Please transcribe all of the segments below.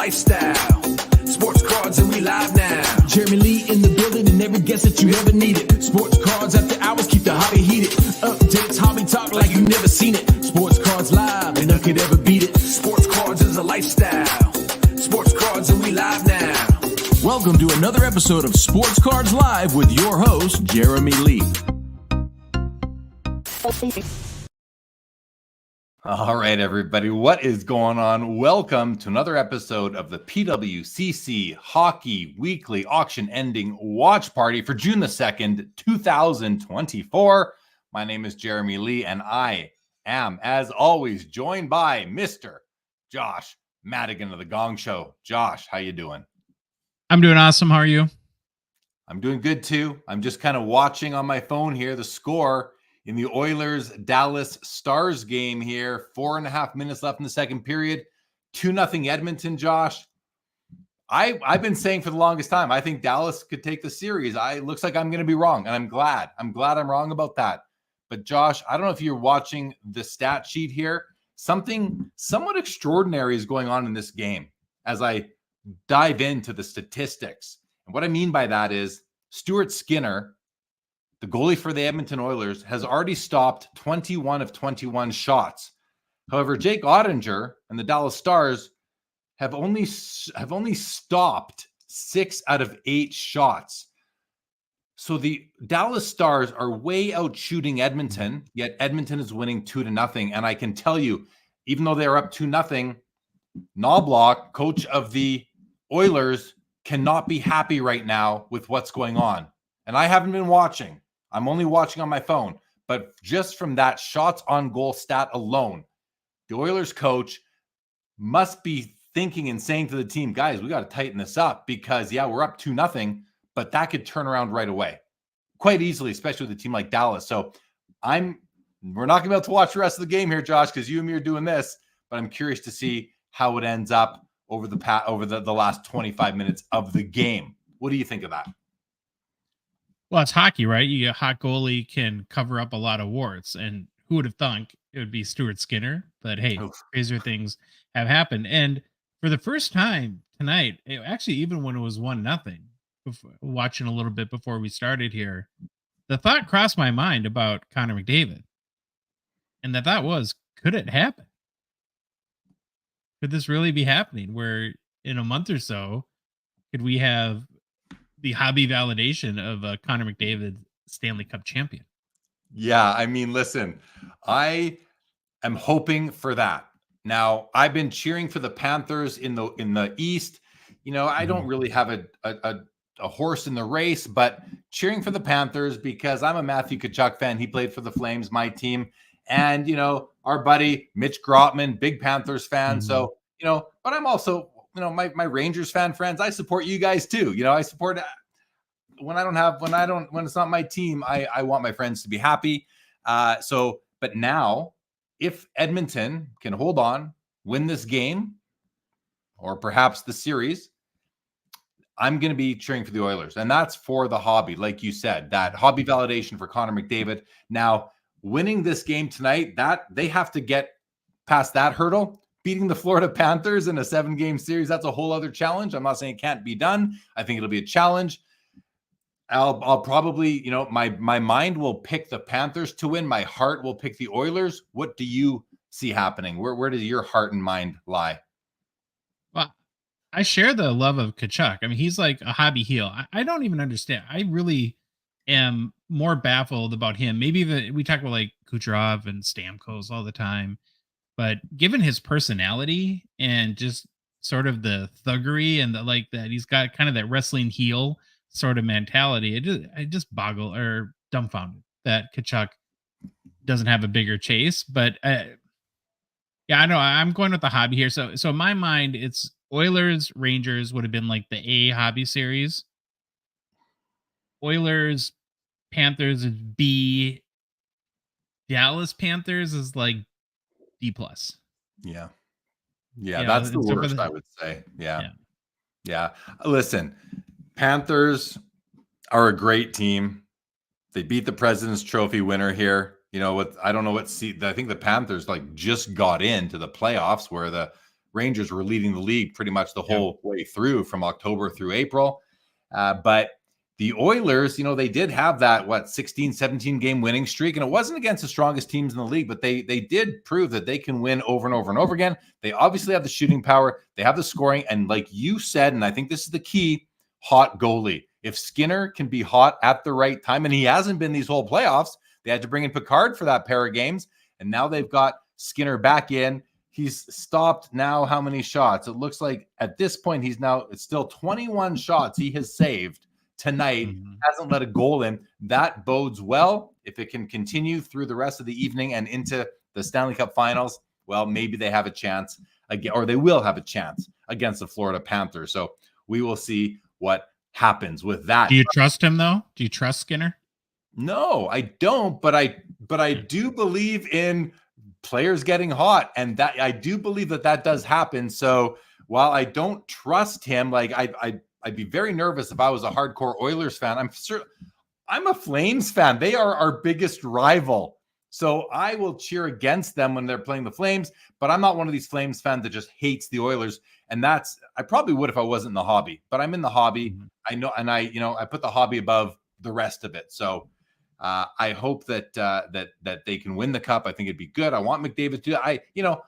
lifestyle. Sports cards and we live now. Jeremy Lee in the building and every guest that you ever needed. Sports cards after hours, keep the hobby heated. Updates, hobby talk like you never seen it. Sports cards live and none could ever beat it. Sports cards is a lifestyle. Sports cards and we live now. Welcome to another episode of Sports Cards Live with your host, Jeremy Lee. All right, everybody, what is going on? Welcome to another episode of the PWCC Hockey Weekly Auction Ending Watch Party for June the 2nd, 2024. My name is Jeremy Lee, and I am, as always, joined by Mr. Josh Madigan of the Gong Show. Josh, how you doing? I'm doing awesome. How are you? I'm doing good, too. I'm just kind of watching on my phone here the score in the Oilers-Dallas Stars game here. 4.5 minutes left in the second period. 2-0 Edmonton, Josh. I've been saying for the longest time, I think Dallas could take the series. It looks like I'm going to be wrong, and I'm glad. I'm wrong about that. But, Josh, I don't know if you're watching the stat sheet here. Something somewhat extraordinary is going on in this game as I dive into the statistics. And what I mean by that is Stuart Skinner, the goalie for the Edmonton Oilers, has already stopped 21 of 21 shots. However, Jake Ottinger and the Dallas Stars have only stopped 6 out of 8 shots. So the Dallas Stars are way out shooting Edmonton, yet Edmonton is winning 2-0. And I can tell you, even though they're up 2-0, Knobloch, coach of the Oilers, cannot be happy right now with what's going on. And I haven't been watching. I'm only watching on my phone, but just from that shots on goal stat alone, the Oilers coach must be thinking and saying to the team, guys, we got to tighten this up because, yeah, we're up 2-0, but that could turn around right away quite easily, especially with a team like Dallas. So we're not going to be able to watch the rest of the game here, Josh, because you and me are doing this, but I'm curious to see how it ends up over the last 25 minutes of the game. What do you think of that? Well, it's hockey, right? A hot goalie can cover up a lot of warts, and who would have thunk it would be Stuart Skinner? But hey, crazier things have happened. And for the first time tonight, actually, even when it was 1-0, watching a little bit before we started here, the thought crossed my mind about Connor McDavid. And the thought was, could it happen? Could this really be happening? Where in a month or so, could we have the hobby validation of Connor McDavid Stanley Cup champion? Yeah, I mean, listen, I am hoping for that. Now, I've been cheering for the Panthers in the East. You know, I don't really have a horse in the race, but cheering for the Panthers because I'm a Matthew Tkachuk fan. He played for the Flames, my team. And, you know, our buddy Mitch Grotman, big Panthers fan. Mm-hmm. So, you know, but I'm also, you know, my Rangers fan friends, I support you guys too. You know, I support when it's not my team, I want my friends to be happy. But now if Edmonton can hold on, win this game, or perhaps the series, I'm going to be cheering for the Oilers. And that's for the hobby. Like you said, that hobby validation for Connor McDavid. Now, winning this game tonight, that they have to get past that hurdle. Beating the Florida Panthers in a 7-game series, that's a whole other challenge. I'm not saying it can't be done. I think it'll be a challenge. I'll probably, you know, my mind will pick the Panthers to win. My heart will pick the Oilers. What do you see happening? Where does your heart and mind lie? Well, I share the love of Tkachuk. I mean, he's like a hobby heel. I don't even understand. I really am more baffled about him. Maybe we talk about like Kucherov and Stamkos all the time. But given his personality and just sort of the thuggery and that he's got kind of that wrestling heel sort of mentality, I just boggle or dumbfounded that Tkachuk doesn't have a bigger chase. But yeah, I know I'm going with the hobby here. So in my mind, it's Oilers Rangers would have been like the A hobby series. Oilers Panthers is B. Dallas Panthers is like D+. Yeah, that's the worst, I would say. Yeah. Listen, Panthers are a great team. They beat the President's Trophy winner here. You know, I don't know what seed. I think the Panthers just got into the playoffs where the Rangers were leading the league pretty much the whole way through from October through April. But the Oilers, they did have that, 16, 17 game winning streak. And it wasn't against the strongest teams in the league, but they did prove that they can win over and over and over again. They obviously have the shooting power. They have the scoring. And like you said, and I think this is the key, hot goalie. If Skinner can be hot at the right time, and he hasn't been these whole playoffs, they had to bring in Picard for that pair of games. And now they've got Skinner back in. He's stopped now how many shots? It looks like at this point, it's still 21 shots he has saved tonight. Hasn't let a goal in. That bodes well. If it can continue through the rest of the evening and into the Stanley Cup Finals, well, maybe they have a chance again, or they will have a chance against the Florida Panthers. So we will see what happens with that. Do you trust him though? Do you trust Skinner? No, I don't, but I do believe in players getting hot, and that I do believe that does happen. So while I don't trust him, like I'd be very nervous if I was a hardcore Oilers fan. I'm a Flames fan. They are our biggest rival. So I will cheer against them when they're playing the Flames, but I'm not one of these Flames fans that just hates the Oilers. And I probably would if I wasn't in the hobby, but I'm in the hobby. I know, and I put the hobby above the rest of it. So I hope that they can win the cup. I think it'd be good. I want McDavid to.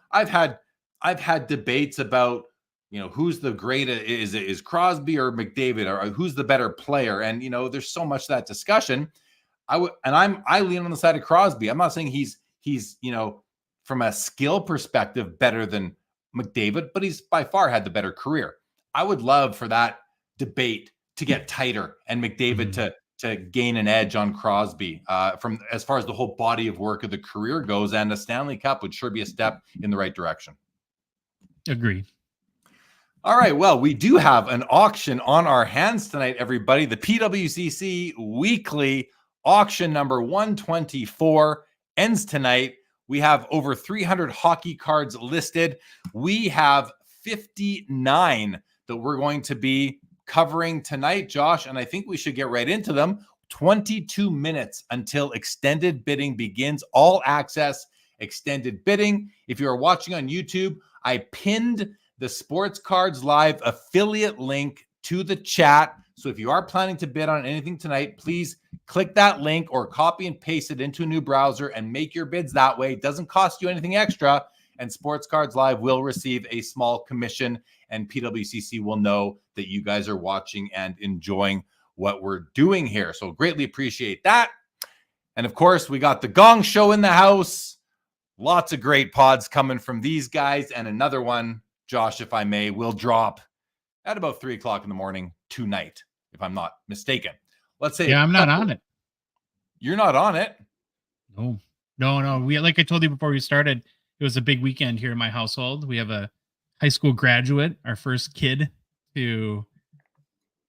I've had debates about who's the greatest. Is Crosby or McDavid, or who's the better player? And there's so much that discussion. I lean on the side of Crosby. I'm not saying he's from a skill perspective better than McDavid, but he's by far had the better career. I would love for that debate to get tighter and McDavid to gain an edge on Crosby from as far as the whole body of work of the career goes, and a Stanley Cup would sure be a step in the right direction. Agreed. All right. Well, we do have an auction on our hands tonight, everybody. The PWCC weekly auction number 124 ends tonight. We have over 300 hockey cards listed. We have 59 that we're going to be covering tonight, Josh, and I think we should get right into them. 22 minutes until extended bidding begins. All access extended bidding. If you are watching on YouTube, I pinned the Sports Cards Live affiliate link to the chat. So if you are planning to bid on anything tonight, please click that link or copy and paste it into a new browser and make your bids that way. It doesn't cost you anything extra, and Sports Cards Live will receive a small commission, and PWCC will know that you guys are watching and enjoying what we're doing here. So greatly appreciate that. And of course, we got the Gong Show in the house. Lots of great pods coming from these guys, and another one, Josh, if I may, will drop at about 3:00 in the morning tonight, if I'm not mistaken. Let's say, I'm not on it. You're not on it? No. We, like I told you before we started, it was a big weekend here in my household. We have a high school graduate, our first kid to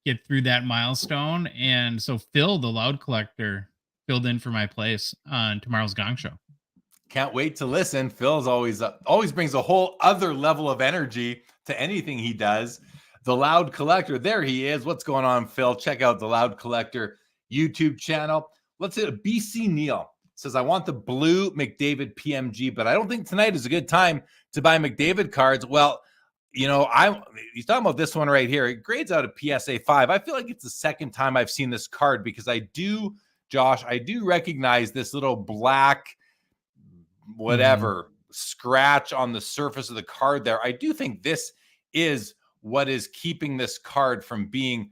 get through that milestone. And so Phil, the loud collector, filled in for my place on tomorrow's Gong Show. Can't wait to listen. Phil's always brings a whole other level of energy to anything he does. The Loud Collector, there he is. What's going on, Phil? Check out the Loud Collector YouTube channel. Let's hit BC Neil. Says, I want the blue McDavid PMG, but I don't think tonight is a good time to buy McDavid cards. Well, he's talking about this one right here. It grades out a PSA 5. I feel like it's the second time I've seen this card, because I do recognize this little black scratch on the surface of the card there. I do think this is what is keeping this card from being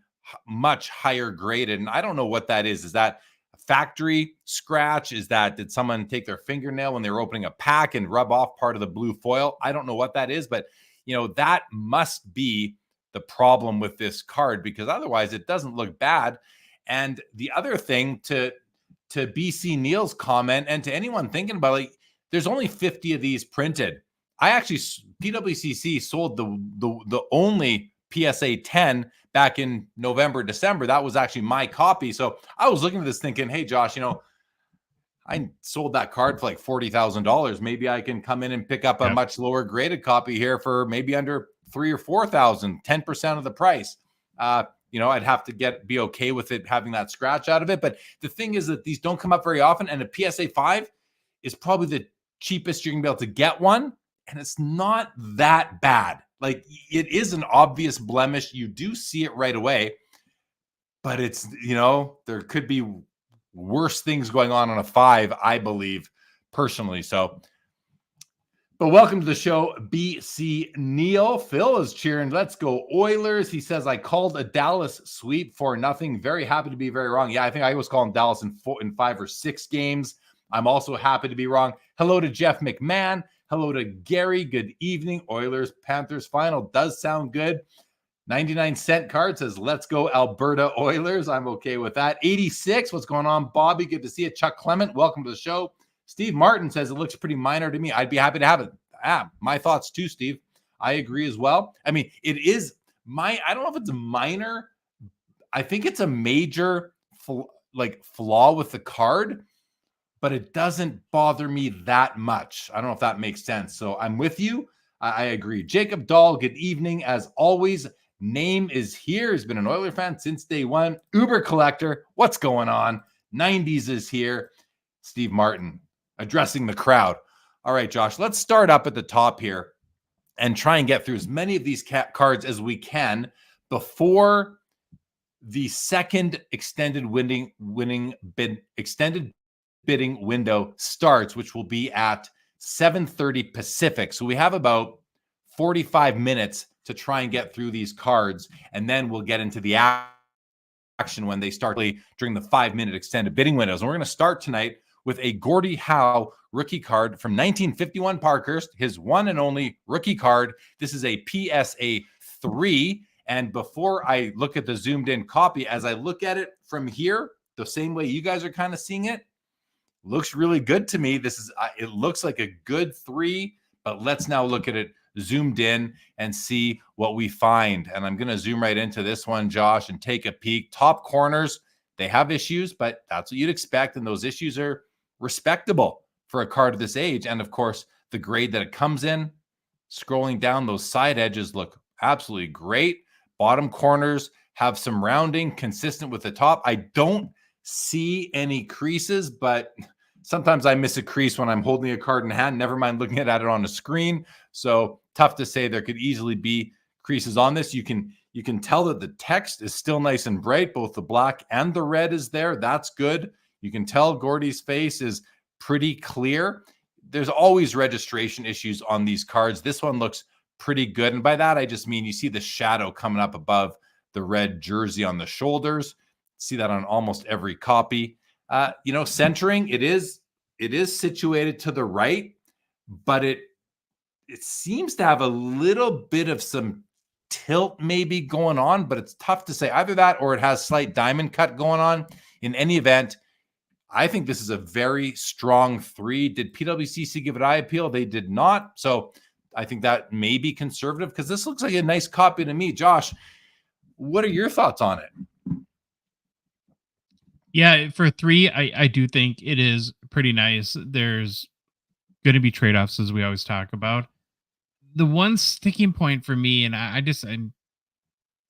much higher graded. And I don't know what that is. Is that a factory scratch? Did someone take their fingernail when they were opening a pack and rub off part of the blue foil? I don't know what that is, but that must be the problem with this card, because otherwise it doesn't look bad. And the other thing, to BC Neil's comment, and to anyone thinking about it, there's only 50 of these printed. PWCC sold the only PSA 10 back in November, December. That was actually my copy. So I was looking at this thinking, hey, Josh, I sold that card for like $40,000. Maybe I can come in and pick up a much lower graded copy here for maybe under $3,000 or $4,000, 10% of the price. I'd have to be okay with it having that scratch out of it. But the thing is that these don't come up very often, and a PSA 5 is probably the cheapest you're gonna be able to get one. and it's not that bad. Like, it is an obvious blemish. You do see it right away, but it's, there could be worse things going on a 5, I believe, personally. So, but welcome to the show, BC Neil. Phil is cheering. Let's go Oilers. He says, I called a Dallas sweep for nothing. Very happy to be very wrong. Yeah, I think I was calling Dallas in 5 or 6 games. I'm also happy to be wrong. Hello to Jeff McMahon. Hello to Gary. Good evening. Oilers Panthers final does sound good. 99-cent card says, let's go Alberta Oilers. I'm okay with that. 86, what's going on, Bobby? Good to see you. Chuck Clement, welcome to the show. Steve Martin says, it looks pretty minor to me. I'd be happy to have it. My thoughts too, Steve. I agree as well. I mean, it is I don't know if it's a minor. I think it's a major flaw with the card, but it doesn't bother me that much. I don't know if that makes sense. So I'm with you. I agree. Jacob Dahl, good evening. As always, name is here. He's been an Oiler fan since day one. Uber collector, what's going on? 90s is here. Steve Martin addressing the crowd. All right, Josh, let's start up at the top here and try and get through as many of these cards as we can before the second extended bidding window starts, which will be at 7:30 Pacific. So we have about 45 minutes to try and get through these cards, and then we'll get into the action when they start during the 5-minute extended bidding windows. And we're going to start tonight with a Gordie Howe rookie card from 1951 Parkhurst, his one and only rookie card. This is a PSA 3. And before I look at the zoomed in copy, as I look at it from here, the same way you guys are kind of seeing it, looks really good to me. It looks like a good 3, but let's now look at it zoomed in and see what we find. And I'm going to zoom right into this one, Josh, and take a peek. Top corners, they have issues, but that's what you'd expect. And those issues are respectable for a card of this age. And of course, the grade that it comes in, scrolling down, those side edges look absolutely great. Bottom corners have some rounding consistent with the top. I don't see any creases, but sometimes I miss a crease when I'm holding a card in hand, never mind looking at it on a screen. So tough to say. There could easily be creases on this. You can tell that the text is still nice and bright. Both the black and the red is there. That's good. You can tell Gordie's face is pretty clear. There's always registration issues on these cards. This one looks pretty good. And by that, I just mean you see the shadow coming up above the red jersey on the shoulders. See that on almost every copy. Centering, it is situated to the right, but it seems to have a little bit of some tilt maybe going on, but it's tough to say. Either that or it has slight diamond cut going on. In any event, I think this is a very strong 3. Did PWCC give it eye appeal? They did not. So I think that may be conservative because this looks like a nice copy to me. Josh, what are your thoughts on it? Yeah, for 3, I do think it is pretty nice. There's going to be trade-offs, as we always talk about. The one sticking point for me, and I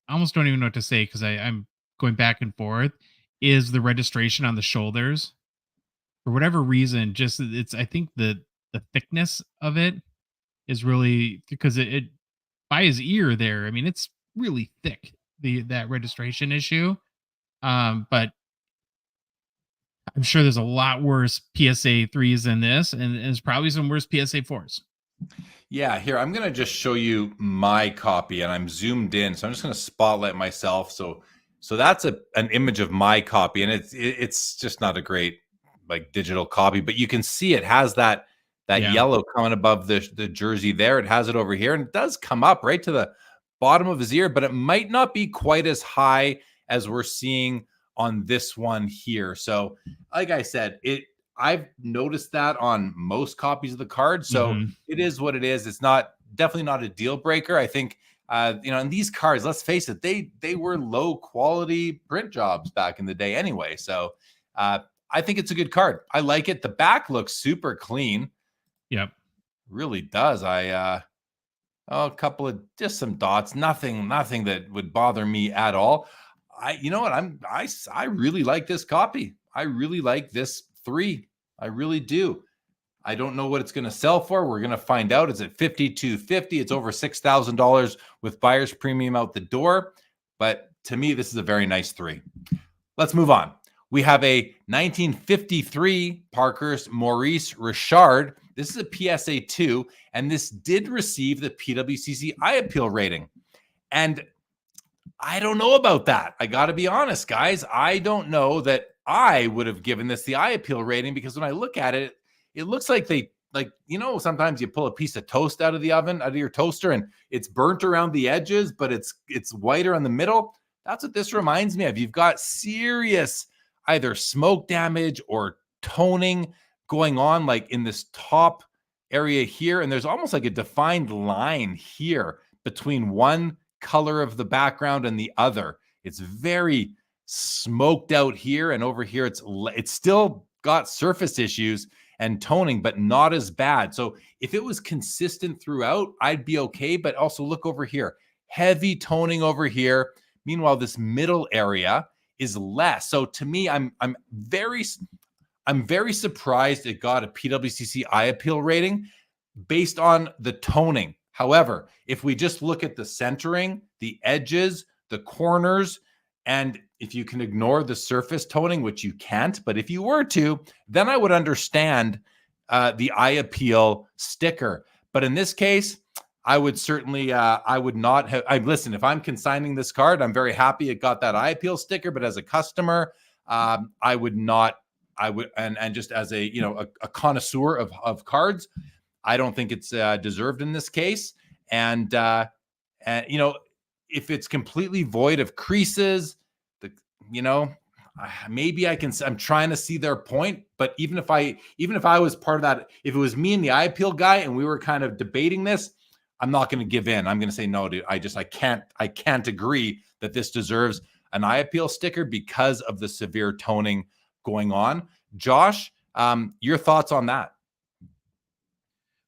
almost don't even know what to say because I'm going back and forth, is the registration on the shoulders. For whatever reason, I think the thickness of it is really, because it by his ear there, I mean, it's really thick, that registration issue. But I'm sure there's a lot worse PSA 3s than this, and there's probably some worse PSA 4s. Yeah, here, I'm going to just show you my copy, and I'm zoomed in, so I'm just going to spotlight myself. So that's an image of my copy, and it's just not a great digital copy, but you can see it has that yellow coming above the jersey there. It has it over here, and it does come up right to the bottom of his ear, but it might not be quite as high as we're seeing on this one here. So like I said, I've noticed that on most copies of the card. So It is what it is. It's definitely not a deal breaker. I think, and these cards, let's face it, they were low quality print jobs back in the day anyway. So I think it's a good card. I like it. The back looks super clean. Yep. Really does. A couple of just some dots, nothing that would bother me at all. I really like this copy. I really like this 3. I really do. I don't know what it's going to sell for. We're going to find out. It's at $5,250. It's over $6,000 with buyer's premium out the door. But to me, this is a very nice 3. Let's move on. We have a 1953 Parkhurst Maurice Richard. This is a PSA 2, and this did receive the PWCC eye appeal rating. And I don't know about that. I got to be honest, guys. I don't know that I would have given this the eye appeal rating, because when I look at it, it looks like sometimes you pull a piece of toast out of the oven, out of your toaster, and it's burnt around the edges, but it's whiter on the middle. That's what this reminds me of. You've got serious either smoke damage or toning going on, like in this top area here. And there's almost like a defined line here between one color of the background and the other. It's very smoked out here, and over here it's still got surface issues and toning, but not as bad. So if it was consistent throughout, I'd be okay. But also look over here, heavy toning over here. Meanwhile, this middle area is less. So to me, I'm very surprised it got a PWCC eye appeal rating based on the toning. However, if we just look at the centering, the edges, the corners, and if you can ignore the surface toning, which you can't, but if you were to, then I would understand the eye appeal sticker. But in this case, I would certainly, I would not have, listen, if I'm consigning this card, I'm very happy it got that eye appeal sticker, but as a customer, I would not, and just as a connoisseur of cards, I don't think it's deserved in this case. And if it's completely void of creases, maybe I'm trying to see their point. But even if I was part of that, if it was me and the eye appeal guy and we were kind of debating this, I'm not going to give in. I'm going to say, no, dude, I can't agree that this deserves an eye appeal sticker because of the severe toning going on. Josh, your thoughts on that?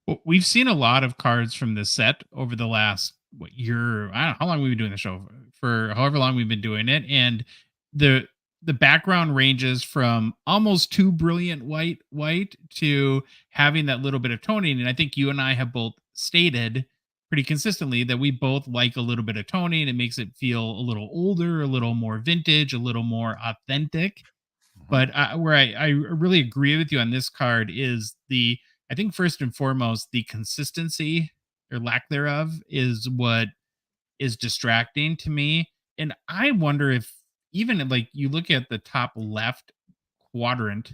Well, we've seen a lot of cards from this set over the last year. I don't know how long we've been doing the show, for however long we've been doing it. And the background ranges from almost too brilliant white to having that little bit of toning. And I think you and I have both stated pretty consistently that we both like a little bit of toning. It makes it feel a little older, a little more vintage, a little more authentic. But where I really agree with you on this card is I think first and foremost, the consistency or lack thereof is what is distracting to me. And I wonder if even like you look at the top left quadrant,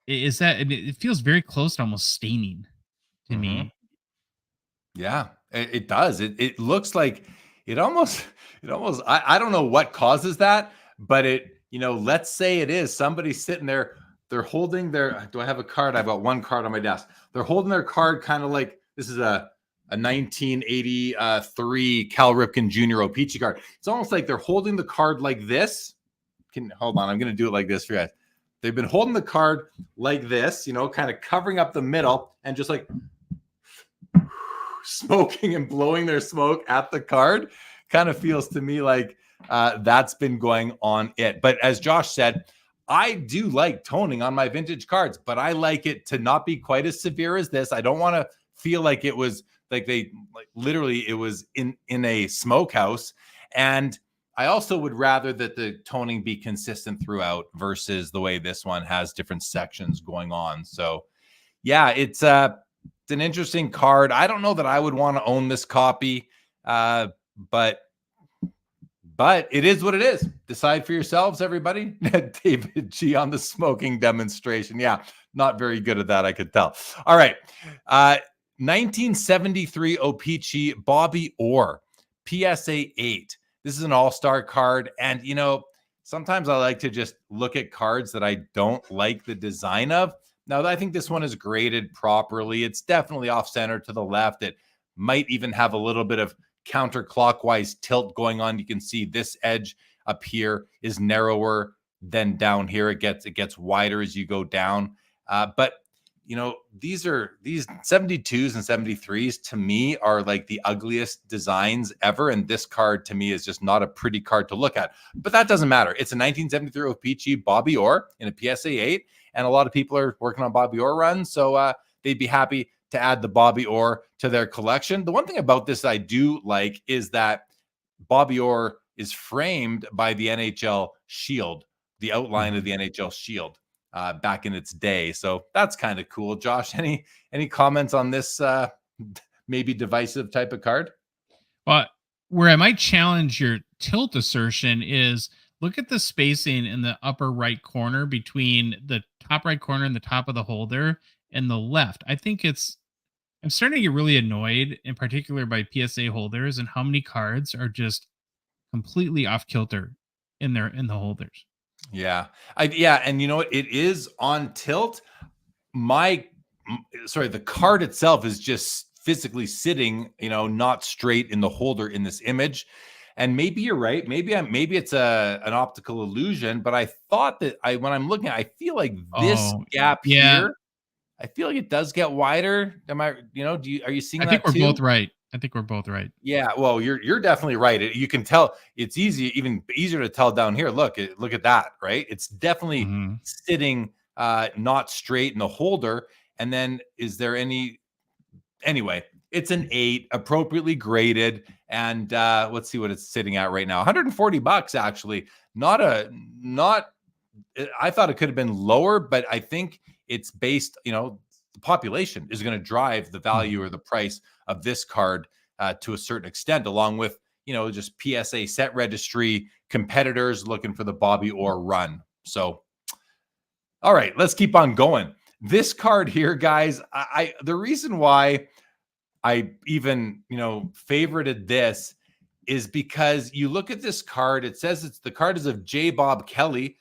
is that, I mean, it feels very close to almost staining to me. Yeah, it does. It looks like it almost, I don't know what causes that, but let's say it is somebody sitting there, they're holding do I have a card? I've got one card on my desk. They're holding their card kind of like, this is a 1983 Cal Ripken Jr. O-Pee-Chee card. It's almost like they're holding the card like this. Hold on, I'm going to do it like this for you guys. They've been holding the card like this, kind of covering up the middle and just like smoking and blowing their smoke at the card. Kind of feels to me like that's been going on it. But as Josh said, I do like toning on my vintage cards, but I like it to not be quite as severe as this. I don't want to feel like it was like literally it was in a smokehouse. And I also would rather that the toning be consistent throughout versus the way this one has different sections going on. So yeah, it's an interesting card. I don't know that I would want to own this copy, but it is what it is. Decide for yourselves, everybody. David G on the smoking demonstration. Yeah, not very good at that, I could tell. All right. 1973 O-Pee-Chee Bobby Orr, PSA 8. This is an all-star card. And, sometimes I like to just look at cards that I don't like the design of. Now, I think this one is graded properly. It's definitely off-center to the left. It might even have a little bit of counterclockwise tilt going on. You can see this edge up here is narrower than down here. It gets wider as you go down. But these 72s and 73s to me are like the ugliest designs ever. And this card to me is just not a pretty card to look at, but that doesn't matter. It's a 1973 O-Pee-Chee Bobby Orr in a PSA 8. And a lot of people are working on Bobby Orr runs. So they'd be happy to add the Bobby Orr to their collection. The one thing about this I do like is that Bobby Orr is framed by the NHL shield, the outline of the NHL shield back in its day. So that's kind of cool. Josh, any comments on this maybe divisive type of card? Well, where I might challenge your tilt assertion is look at the spacing in the upper right corner between the top right corner and the top of the holder and the left. I think I'm starting to get really annoyed, in particular by PSA holders, and how many cards are just completely off kilter in the holders. Yeah. And you know what? It is on tilt. The card itself is just physically sitting, not straight in the holder in this image. And maybe you're right. Maybe it's an optical illusion, but I thought that when I'm looking, I feel like this gap here, I feel like it does get wider. Am I, are you seeing that I think we're too? both right. I think we're both right. Yeah, well, you're definitely right. You can tell. It's even easier to tell down here. Look at that, right? It's definitely sitting not straight in the holder. And then is there anyway, it's an 8, appropriately graded, and let's see what it's sitting at right now. $140 actually. I thought it could have been lower, but I think it's based, the population is going to drive the value or the price of this card to a certain extent, along with, just PSA set registry competitors looking for the Bobby Orr run. So, all right, let's keep on going. This card here, guys, the reason why I even, favorited this is because you look at this card, it says the card is of J. Bob Kelly.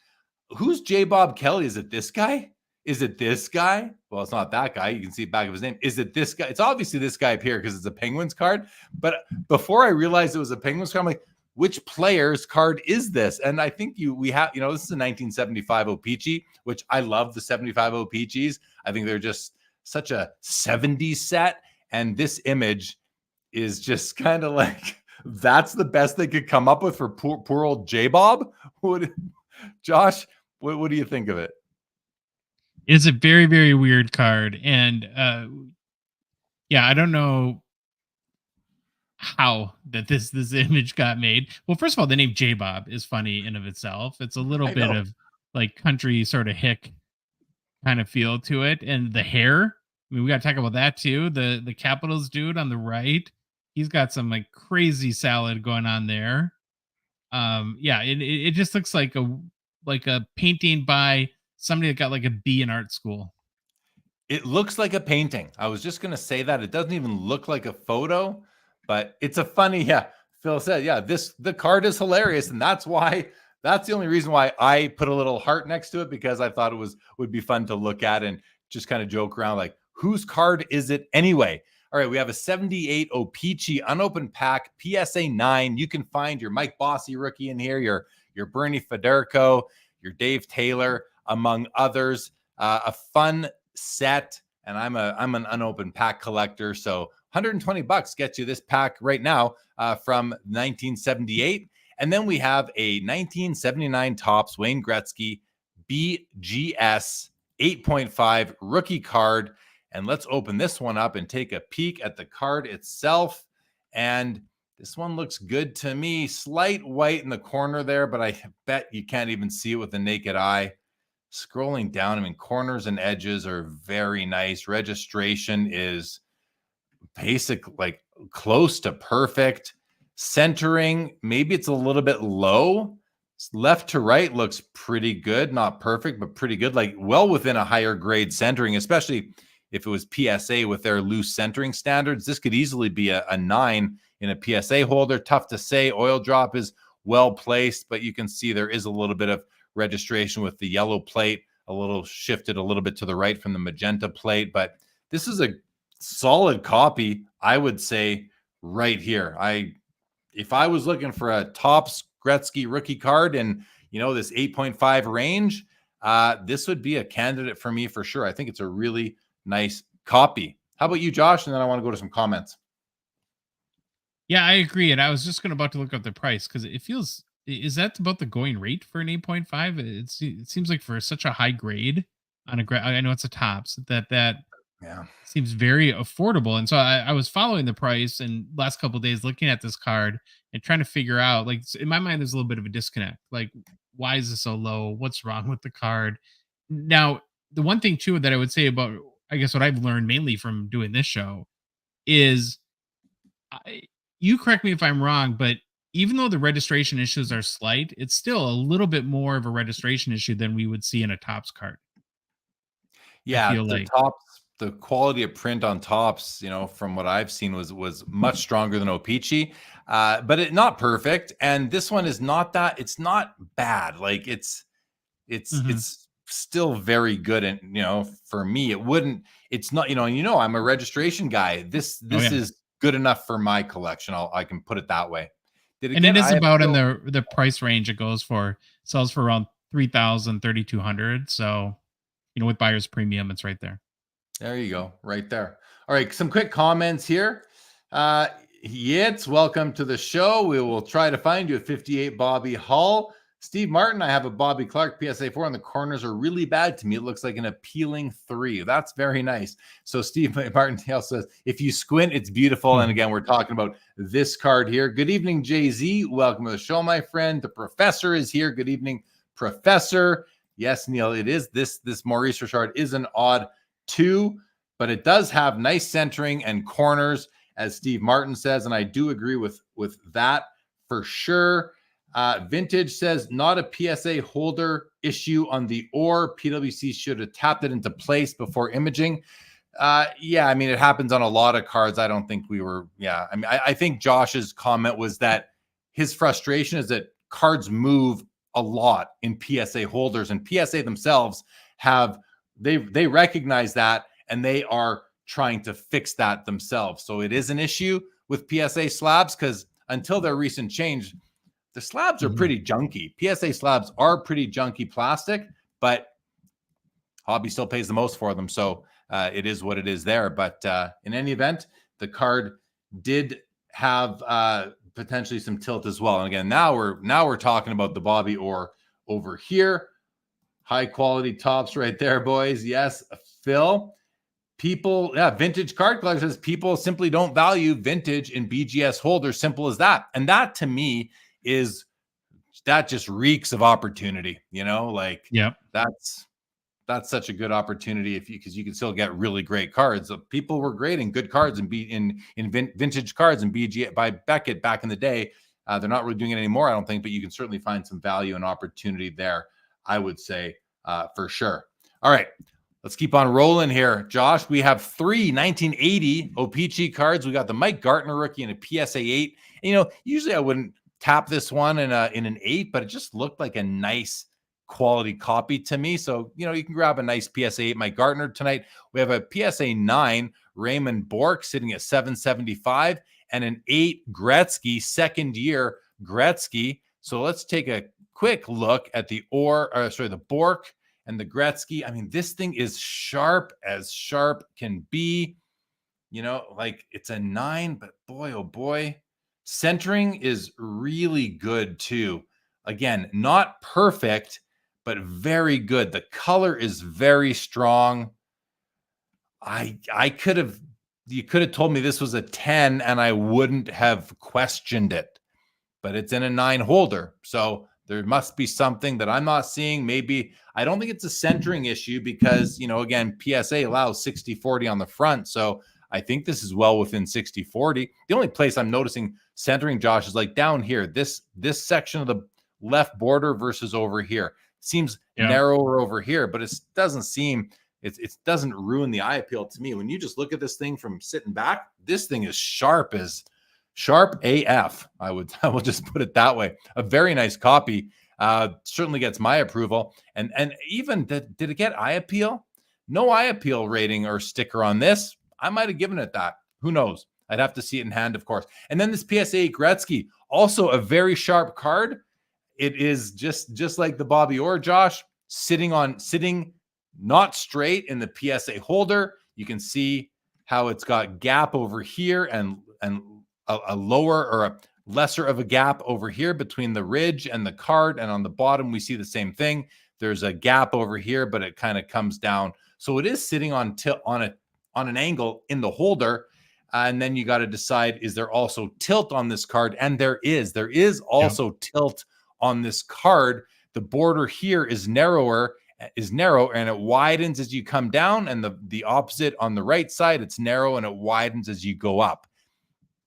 Who's J. Bob Kelly? Is it this guy? Is it this guy? Well, it's not that guy. You can see the back of his name. Is it this guy? It's obviously this guy up here because it's a Penguins card. But before I realized it was a Penguins card, I'm like, which player's card is this? And I think we have, this is a 1975 O-Pee-Chee, which I love the 75 O-Pee-Chees. I think they're just such a 70s set. And this image is just kind of like, that's the best they could come up with for poor old J-Bob. Josh, what do you think of it? It's a very, very weird card. And I don't know how that this image got made. Well, first of all, the name J-Bob is funny in of itself. It's a little bit of like country sort of hick kind of feel to it. And the hair, I mean, we got to talk about that too. The Capitals dude on the right, he's got some like crazy salad going on there. It just looks like a painting by somebody that got like a B in art school. It looks like a painting. I was just going to say that. It doesn't even look like a photo, but it's a funny, Phil said, the card is hilarious. And that's the only reason why I put a little heart next to it, because I thought would be fun to look at and just kind of joke around like, whose card is it anyway? All right, we have a 78 O-Pee-Chee unopened pack, PSA 9. You can find your Mike Bossy rookie in here, your Bernie Federko, your Dave Taylor, among others. A fun set, and I'm an unopened pack collector, so $120 gets you this pack right now from 1978. And then we have a 1979 Topps Wayne Gretzky BGS 8.5 rookie card. And let's open this one up and take a peek at the card itself. And this one looks good to me. Slight white in the corner there, but I bet you can't even see it with the naked eye. Scrolling down, I mean, corners and edges are very nice. Registration is basic, like close to perfect. Centering, maybe it's a little bit low. Left to right looks pretty good. Not perfect, but pretty good. Like well within a higher grade centering, especially if it was PSA with their loose centering standards. This could easily be a 9 in a PSA holder. Tough to say. Oil drop is well placed, but you can see there is a little bit of registration with the yellow plate, a little shifted a little bit to the right from the magenta plate. But this is a solid copy, I would say, right here. If I was looking for a Topps Gretzky rookie card in, this 8.5 range, this would be a candidate for me for sure. I think it's a really nice copy. How about you, Josh? And then I want to go to some comments. Yeah, I agree. And I was just about to look up the price because it feels, is that about the going rate for an 8.5? It seems like for such a high grade on a grade, I know it's a Topps, that Yeah. Seems very affordable. And so I was following the price and last couple of days looking at this card and trying to figure out, like, in my mind, there's a little bit of a disconnect. Like, why is this so low? What's wrong with the card? Now, the one thing too that I would say about, I guess, what I've learned mainly from doing this show is, I, you correct me if I'm wrong, but even though the registration issues are slight, it's still a little bit more of a registration issue than we would see in a Topps card. I Yeah, feel the like. tops, the quality of print on tops, from what I've seen was much stronger than O-Pee-Chee, but not perfect. And this one is not that. It's not bad. Like Mhm. it's still very good. And for me, it wouldn't. It's not. I'm a registration guy. This Oh this yeah. is good enough for my collection. I can put it that way. Did it And it get is about in IFL? the price range it goes for. Sells for around 3,000, 3,200. So, with buyer's premium, it's right there. There you go, right there. All right, some quick comments here. Yitz, welcome to the show. We will try to find you a 58 Bobby Hull. Steve Martin, I have a Bobby Clark PSA 4, and the corners are really bad to me. It looks like an appealing 3. That's very nice. So Steve Martin says, if you squint, it's beautiful. And again, we're talking about this card here. Good evening, Jay-Z. Welcome to the show, my friend. The professor is here. Good evening, professor. Yes, Neil, it is. This Maurice Richard is an odd 2, but it does have nice centering and corners, as Steve Martin says, and I do agree with that for sure. Vintage says, not a PSA holder issue on the ore. PWC should have tapped it into place before imaging. Yeah, I mean, it happens on a lot of cards. I don't think we were, I mean, I think Josh's comment was that his frustration is that cards move a lot in PSA holders, and PSA themselves they recognize that, and they are trying to fix that themselves. So it is an issue with PSA slabs, because until their recent change, the slabs are pretty junky. PSA slabs are pretty junky plastic, but hobby still pays the most for them. So it is what it is there. But in any event, the card did have potentially some tilt as well. And again, now we're talking about the Bobby Orr over here. High quality tops right there, boys. Yes, Phil. People, vintage card collector says people simply don't value vintage in BGS holders. Simple as that. And that to me that just reeks of opportunity. Like, Yep. that's such a good opportunity because you can still get really great cards. People were grading good cards in vintage cards and BG by Beckett back in the day. They're not really doing it anymore, I don't think, but you can certainly find some value and opportunity there, I would say, for sure. All right, let's keep on rolling here. Josh, we have 3 1980 O-Pee-Chee cards. We got the Mike Gartner rookie and a PSA 8. And, usually I wouldn't tap this one in an 8, but it just looked like a nice quality copy to me. So, you can grab a nice PSA 8 Mike Gartner tonight. We have a PSA 9 Raymond Bourque sitting at 775 and an 8 Gretzky, second year Gretzky. So let's take a quick look at the Bourque and the Gretzky. I mean, this thing is sharp as sharp can be. Like, it's a 9, but boy, oh boy. Centering is really good too. Again, not perfect, but very good. The color is very strong. You could have told me this was a 10 and I wouldn't have questioned it, but it's in a 9 holder. So there must be something that I'm not seeing. Maybe, I don't think it's a centering issue because, again, PSA allows 60-40 on the front. So I think this is well within 60-40. The only place I'm noticing centering, Josh, is like down here, this section of the left border versus over here. Seems narrower over here, but it doesn't seem, it doesn't ruin the eye appeal to me. When you just look at this thing from sitting back, this thing is sharp AF. I will just put it that way. A very nice copy. Certainly gets my approval. And even did it get eye appeal? No eye appeal rating or sticker on this. I might have given it that. Who knows? I'd have to see it in hand, of course. And then this PSA Gretzky, also a very sharp card. It is just like the Bobby Orr, Josh, sitting not straight in the PSA holder. You can see how it's got gap over here and a lower or a lesser of a gap over here between the ridge and the card. And on the bottom, we see the same thing. There's a gap over here, but it kind of comes down. So it is sitting on a on an angle in the holder. And then you got to decide, is there also tilt on this card? And there is also tilt on this card. The border here is narrow, and it widens as you come down, and the opposite on the right side, it's narrow and it widens as you go up.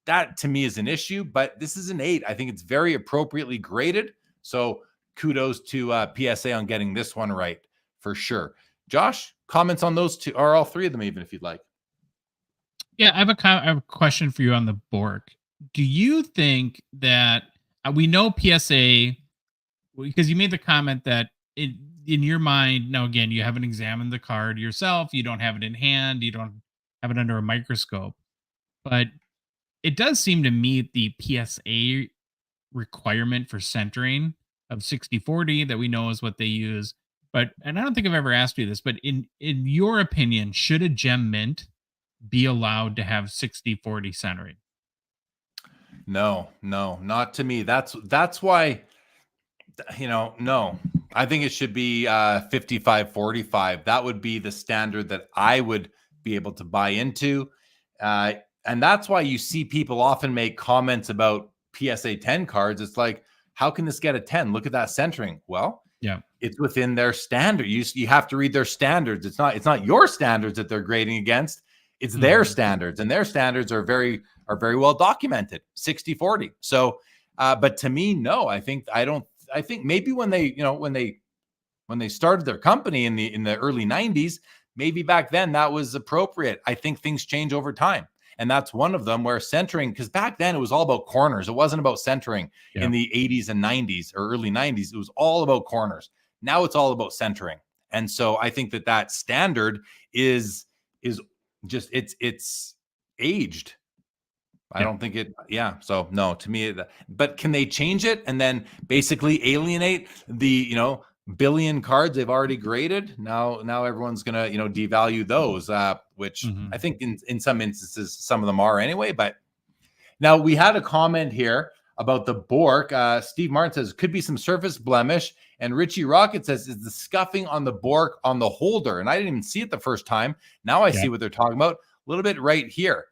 That to me is an issue, but this is an 8. I think it's very appropriately graded. So kudos to PSA on getting this one right for sure. Josh, comments on those two, or all three of them, even if you'd like. Yeah, I have a question for you on the Bork. Do you think that we know PSA, because you made the comment that in your mind, now again, you haven't examined the card yourself, you don't have it in hand, you don't have it under a microscope, but it does seem to meet the PSA requirement for centering of 60-40 that we know is what they use. And I don't think I've ever asked you this, but in your opinion, should a gem mint be allowed to have 60-40 centering? No, not to me. That's why, no. I think it should be 55-45. That would be the standard that I would be able to buy into. And that's why you see people often make comments about PSA 10 cards. It's like, how can this get a 10? Look at that centering. Well, yeah, it's within their standard. You have to read their standards. It's not your standards that they're grading against. It's their standards, and their standards are very well documented, 60-40. So, but to me, no, I think maybe when they started their company in the early 90s, maybe back then that was appropriate. I think things change over time. And that's one of them, where centering, because back then it was all about corners. It wasn't about centering in the 80s and 90s or early 90s. It was all about corners. Now it's all about centering. And so I think that standard is just, it's aged. I don't think it, so no, to me, but can they change it and then basically alienate the, billion cards they've already graded? Now everyone's going to, devalue those, which I think in some instances, some of them are anyway. But now we had a comment here about the Bork. Steve Martin says, could be some surface blemish. And Richie Rocket says, is the scuffing on the Bork on the holder? And I didn't even see it the first time. Now I see what they're talking about. A little bit right here.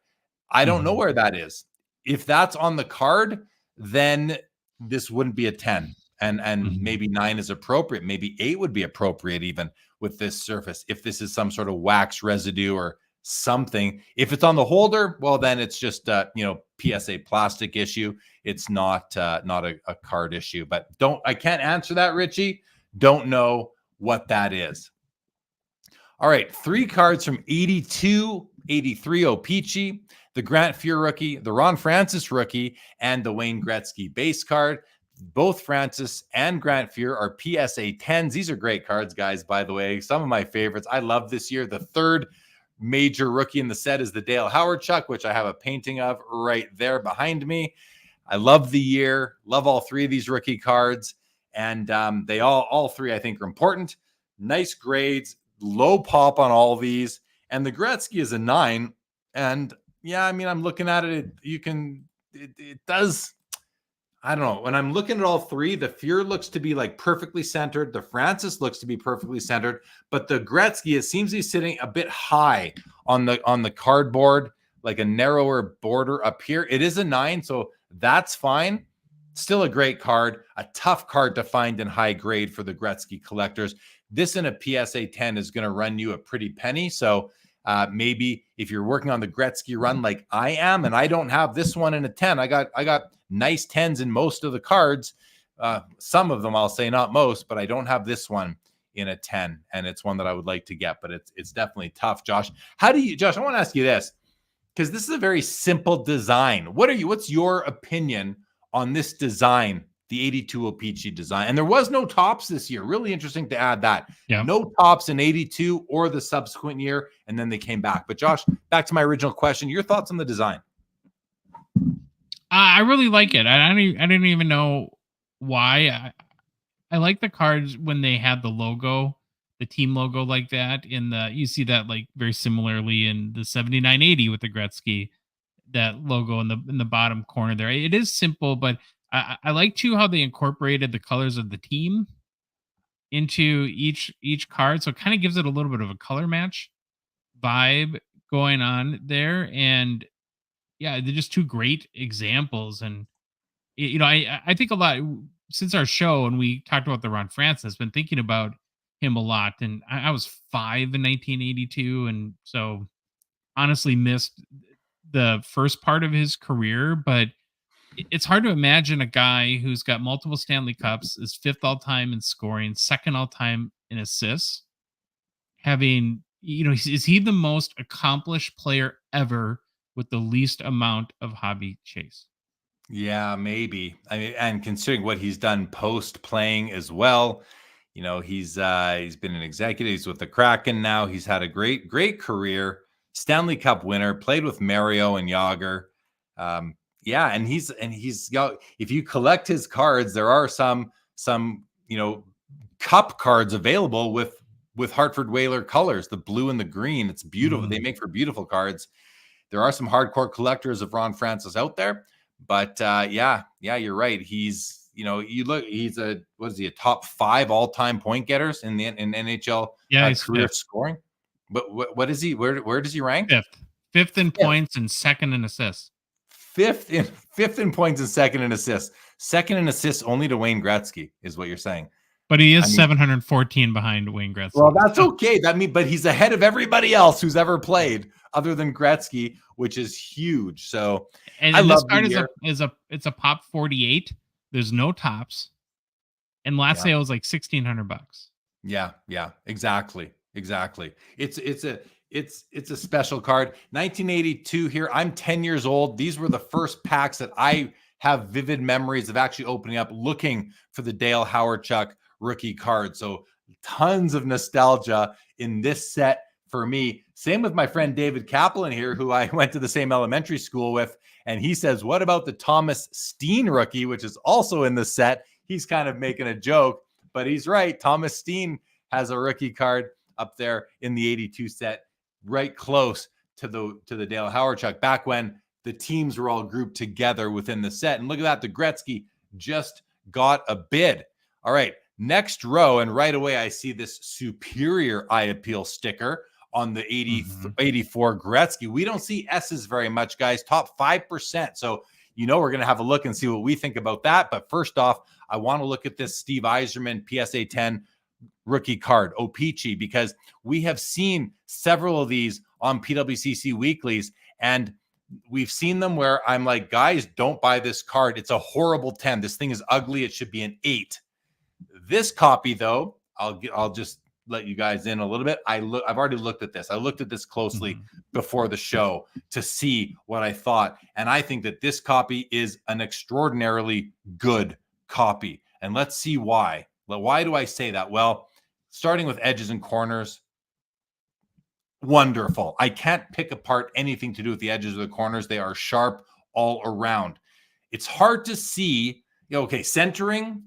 I don't know where that is. If that's on the card, then this wouldn't be a 10. And maybe 9 is appropriate. Maybe 8 would be appropriate even with this surface, if this is some sort of wax residue or something. If it's on the holder, well, then it's just PSA plastic issue. It's not a card issue. But I can't answer that, Richie. Don't know what that is. All right, 3 cards from 82, 83 O-Pee-Chee, the Grant Fuhr rookie, the Ron Francis rookie, and the Wayne Gretzky base card. Both Francis and Grant Fuhr are PSA 10s. These are great cards, guys, by the way. Some of my favorites. I love this year. The third major rookie in the set is the Dale Howard-Chuck, which I have a painting of right there behind me. I love the year. Love all 3 of these rookie cards. And they all 3, I think, are important. Nice grades. Low pop on all these. And the Gretzky is a 9. And yeah, I mean, I'm looking at it. It does. I don't know. When I'm looking at all 3, the Fuhr looks to be like perfectly centered. The Francis looks to be perfectly centered, but the Gretzky, it seems he's sitting a bit high on the cardboard, like a narrower border up here. It is a 9, so that's fine. Still a great card, a tough card to find in high grade for the Gretzky collectors. This in a PSA 10 is going to run you a pretty penny. So maybe if you're working on the Gretzky run like I am, and I don't have this one in a 10, I got nice 10s in most of the cards. Some of them, I'll say, not most, but I don't have this one in a 10, and it's one that I would like to get, but it's definitely tough. Josh, Josh, I want to ask you this, because this is a very simple design. What's your opinion on this design, the 82 O-Pee-Chee design? And there was no tops this year. Really interesting to add that. Yeah. No tops in 82 or the subsequent year, and then they came back. But Josh, back to my original question, your thoughts on the design? I really like it. I didn't even know why. I like the cards when they had the logo, the team logo like that. You see that like very similarly in the 7980 with the Gretzky, that logo in the bottom corner there. It is simple, but I like too how they incorporated the colors of the team into each card, so it kind of gives it a little bit of a color match vibe going on there. And yeah, they're just two great examples. And I think a lot since our show and we talked about the Ron Francis, been thinking about him a lot. And I was 5 in 1982, and so honestly missed the first part of his career. But it's hard to imagine a guy who's got multiple Stanley Cups, is 5th all time in scoring, 2nd all time in assists, having, is he the most accomplished player ever with the least amount of hobby chase? Yeah, maybe. I mean, and considering what he's done post playing as well, he's been an executive. He's with the Kraken now. He's had a great career. Stanley Cup winner. Played with Mario and Yager. Yeah, and he's if you collect his cards, there are some cup cards available with Hartford Whaler colors, the blue and the green. It's beautiful. They make for beautiful cards. There are some hardcore collectors of Ron Francis out there. But yeah, you're right. He's, he's a top 5 all-time point getters in NHL career scoring. But what is he? Where does he rank? 5th in points and 2nd in assists. 5th in points and 2nd in assists. 2nd in assists only to Wayne Gretzky is what you're saying. But he is 714 behind Wayne Gretzky. Well, that's okay. But he's ahead of everybody else who's ever played other than Gretzky, which is huge. So and I this love card it's a pop 48. There's no tops, and last sale was like $1,600. Yeah, exactly. It's a special card. 1982 here. I'm 10 years old. These were the first packs that I have vivid memories of actually opening up, looking for the Dale Hawerchuk rookie card. So tons of nostalgia in this set for me. Same with my friend David Kaplan here, who I went to the same elementary school with. And he says, what about the Thomas Steen rookie, which is also in the set? He's kind of making a joke, but he's right. Thomas Steen has a rookie card up there in the 82 set, right close to the Dale Hawerchuk, back when the teams were all grouped together within the set. And look at that. The Gretzky just got a bid. All right. Next row, and right away I see this superior eye appeal sticker on the 84 Gretzky. We don't see S's very much, guys. Top 5%. So, we're going to have a look and see what we think about that. But first off, I want to look at this Steve Yzerman PSA 10 rookie card, O-Pee-Chee, because we have seen several of these on PWCC weeklies, and we've seen them where I'm like, guys, don't buy this card. It's a horrible 10. This thing is ugly. It should be an 8. This copy, though, I'll just let you guys in a little bit. I've already looked at this. I looked at this closely before the show to see what I thought. And I think that this copy is an extraordinarily good copy. And let's see why. Why do I say that? Well, starting with edges and corners, wonderful. I can't pick apart anything to do with the edges or the corners. They are sharp all around. It's hard to see. Okay, centering's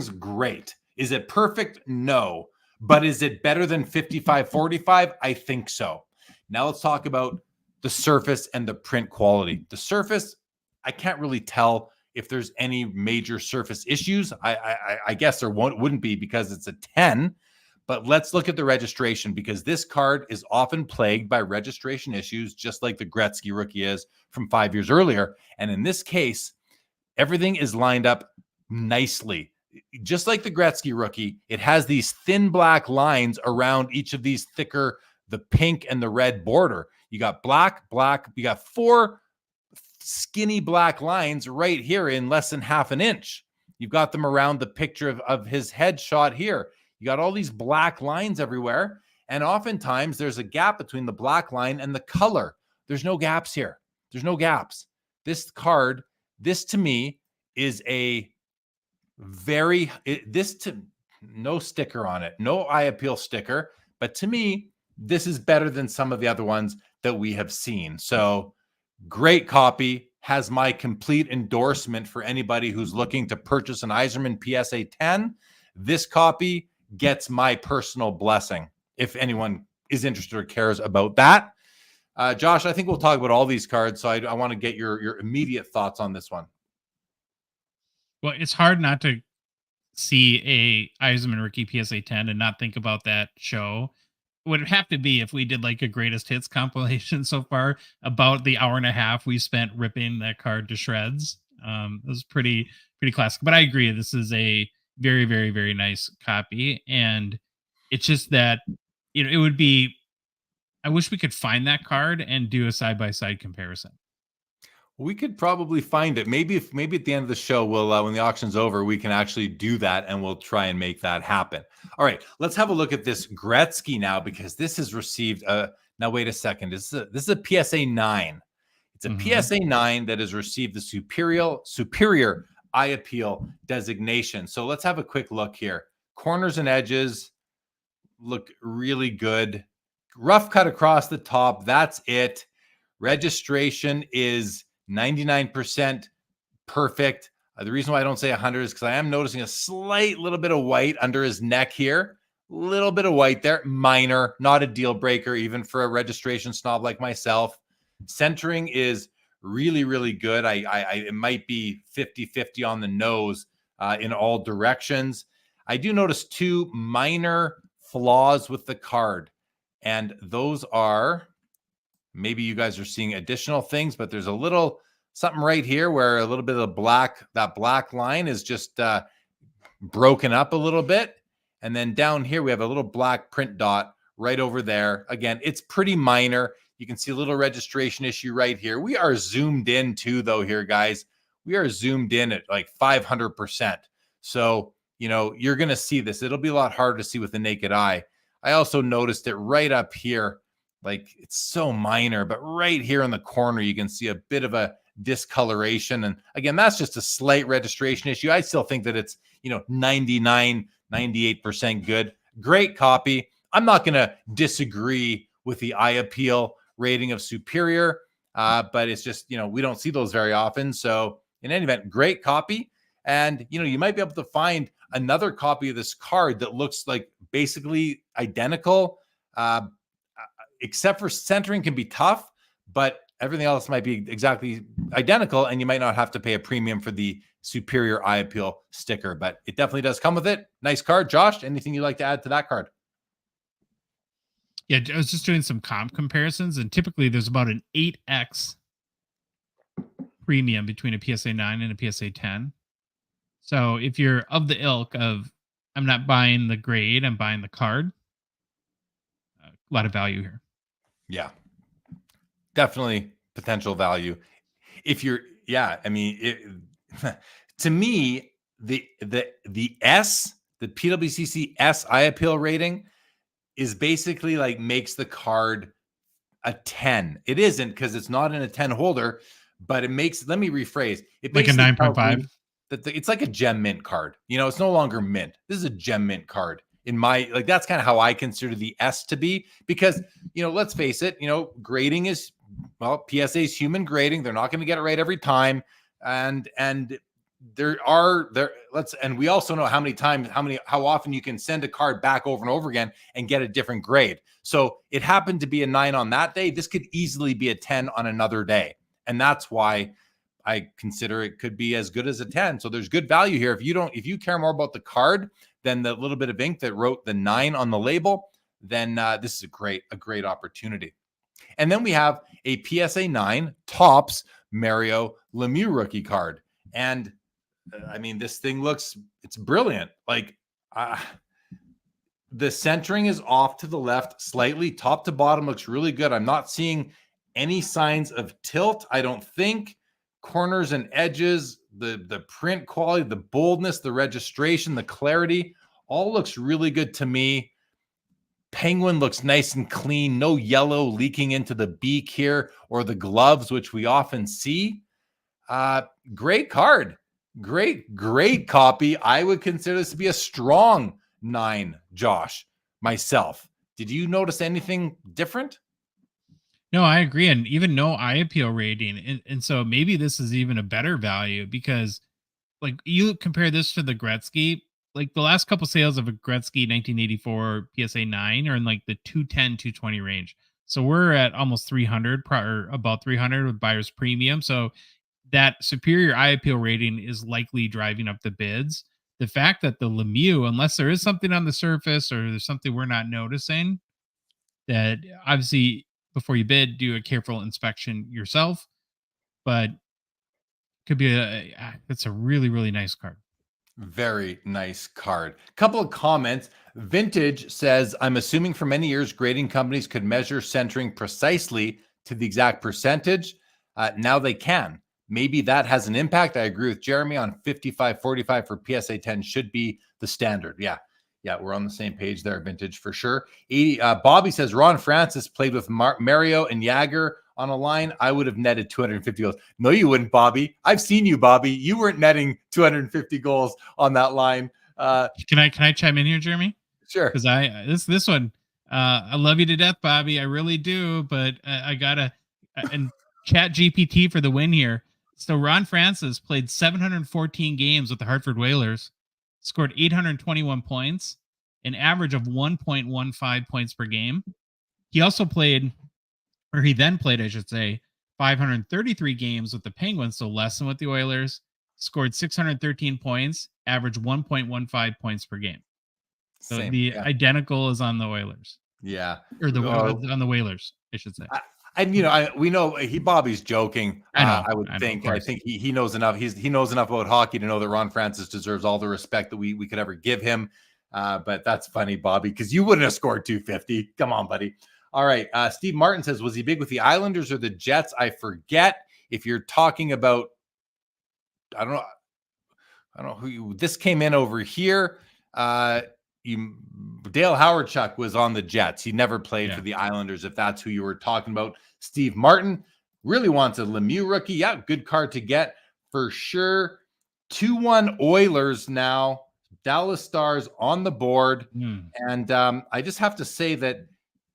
great. Is it perfect? No. But is it better than 55-45? I think so. Now let's talk about the surface and the print quality. The surface, I can't really tell if there's any major surface issues. I guess there wouldn't be because it's a 10. But let's look at the registration, because this card is often plagued by registration issues, just like the Gretzky rookie is from 5 years earlier. And in this case, everything is lined up nicely. Just like the Gretzky rookie, it has these thin black lines around each of these thicker, the pink and the red border. You got black, you got 4 skinny black lines right here in less than half an inch. You've got them around the picture of his headshot here. You got all these black lines everywhere. And oftentimes there's a gap between the black line and the color. There's no gaps here. There's no gaps. This card, this to me is a no sticker on it, no eye appeal sticker. But to me, this is better than some of the other ones that we have seen. So great copy, has my complete endorsement for anybody who's looking to purchase an Yzerman PSA 10. This copy gets my personal blessing if anyone is interested or cares about that. Josh, I think we'll talk about all these cards, so I want to get your immediate thoughts on this one. Well, it's hard not to see a Yzerman rookie PSA 10 and not think about that show. would have to be if we did like a greatest hits compilation so far, about the hour and a half we spent ripping that card to shreds. It was pretty classic, but I agree. This is a very, very, very nice copy. And it's just that, it would be, I wish we could find that card and do a side-by-side comparison. We could probably find it. Maybe at the end of the show, we'll when the auction's over, we can actually do that, and we'll try and make that happen. All right, let's have a look at this Gretzky now, because this has received now wait a second. This is a PSA 9. It's a PSA 9 that has received the superior eye appeal designation. So let's have a quick look here. Corners and edges look really good. Rough cut across the top. That's it. Registration is 99% perfect. The reason why I don't say 100 is because I am noticing a slight little bit of white under his neck here. Little bit of white there. Minor, not a deal breaker, even for a registration snob like myself. Centering is really, really good. It might be 50-50 on the nose in all directions. I do notice two minor flaws with the card, and those are, maybe you guys are seeing additional things, but there's a little something right here where a little bit of that black line is just broken up a little bit. And then down here, we have a little black print dot right over there. Again, it's pretty minor. You can see a little registration issue right here. We are zoomed in too, though, here, guys. We are zoomed in at like 500%. So, you're going to see this. It'll be a lot harder to see with the naked eye. I also noticed it right up here. Like, it's so minor, but right here in the corner, you can see a bit of a discoloration. And again, that's just a slight registration issue. I still think that it's, 99, 98% good. Great copy. I'm not going to disagree with the eye appeal rating of superior, but it's just, we don't see those very often. So in any event, great copy. And, you might be able to find another copy of this card that looks like basically identical, except for centering can be tough, but everything else might be exactly identical, and you might not have to pay a premium for the superior eye appeal sticker, but it definitely does come with it. Nice card. Josh, anything you'd like to add to that card? Yeah, I was just doing some comp comparisons, and typically there's about an 8x premium between a PSA 9 and a PSA 10. So if you're of the ilk of, I'm not buying the grade, I'm buying the card, a lot of value here. Yeah, definitely potential value. If you're, to me, the PWCC S eye appeal rating is basically like makes the card a 10. It isn't, because it's not in a 10 holder, but it makes, let me rephrase, it like a 9.5. It's like a gem mint card. It's no longer mint. This is a gem mint card. That's kind of how I consider the S to be, because, let's face it, grading is, PSA is human grading. They're not going to get it right every time. And we also know how often you can send a card back over and over again and get a different grade. So it happened to be a 9 on that day. This could easily be a 10 on another day. And that's why I consider it could be as good as a 10. So there's good value here. If you care more about the card than the little bit of ink that wrote the 9 on the label, then this is a great opportunity. And then we have a PSA 9 Topps Mario Lemieux rookie card. And this thing it's brilliant. Like, the centering is off to the left slightly. Top to bottom looks really good. I'm not seeing any signs of tilt, I don't think. Corners and edges, the print quality, the boldness, the registration, the clarity, all looks really good to me. Penguin looks nice and clean. No yellow leaking into the beak here or the gloves, which we often see. Great card. Great copy. I would consider this to be a strong 9, Josh, myself. Did you notice anything different? No, I agree. And even no eye appeal rating. And so maybe this is even a better value, because like you compare this to the Gretzky, like the last couple sales of a Gretzky 1984 PSA 9 are in like the 210, 220 range. So we're at almost 300, or about 300 with buyer's premium. So that superior eye appeal rating is likely driving up the bids. The fact that the Lemieux, unless there is something on the surface or there's something we're not noticing, that obviously before you bid, do a careful inspection yourself, but could be that's a really, really nice card. Very nice card. Couple of comments. Vintage says, I'm assuming for many years, grading companies could measure centering precisely to the exact percentage. Now they can. Maybe that has an impact. I agree with Jeremy on 55-45 for PSA 10 should be the standard. Yeah, we're on the same page there, Vintage, for sure. Bobby says, Ron Francis played with Mario and Jagger on a line. I would have netted 250 goals. No, you wouldn't, Bobby. I've seen you, Bobby. You weren't netting 250 goals on that line. Can I chime in here, Jeremy? Sure. Because this one, I love you to death, Bobby. I really do, but I gotta and chat GPT for the win here. So Ron Francis played 714 games with the Hartford Whalers, scored 821 points, an average of 1.15 points per game. He then played, I should say, 533 games with the Penguins, so less than with the Oilers, scored 613 points, averaged 1.15 points per game. So identical is on the Oilers. Yeah. Or on the Whalers, I should say. We know Bobby's joking. I think he knows enough. He knows enough about hockey to know that Ron Francis deserves all the respect that we could ever give him. But that's funny, Bobby, because you wouldn't have scored 250. Come on, buddy. All right. Steve Martin says, was he big with the Islanders or the Jets? I forget. If you're talking about, I don't know who this came in over here. Dale Howardchuk was on the Jets. He never played for the Islanders, if that's who you were talking about. Steve Martin really wants a Lemieux rookie. Yeah, good card to get for sure. 2-1 Oilers now. Dallas Stars on the board. And I just have to say that,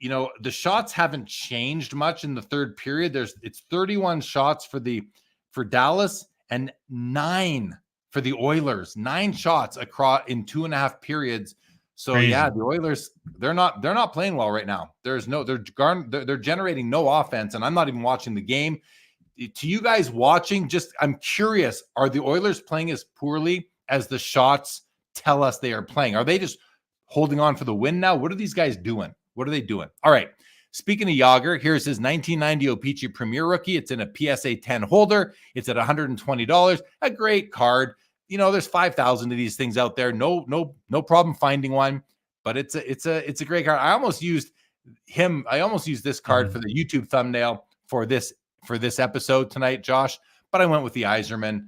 the shots haven't changed much in the third period. It's 31 shots for Dallas and 9 for the Oilers. 9 shots across in 2.5 periods. So crazy. Yeah, the Oilers, they're not playing well right now. They're generating no offense, and I'm not even watching the game. To you guys watching, I'm curious, are the Oilers playing as poorly as the shots tell us they are playing? Are they just holding on for the win now? What are these guys doing? What are they doing? All right. Speaking of Jagr, here's his 1990 O-Pee-Chee Premier Rookie. It's in a PSA 10 holder. It's at $120. A great card. There's 5,000 of these things out there. No problem finding one, but it's a great card. I almost used this card for the YouTube thumbnail for this episode tonight, Josh, but I went with the Yzerman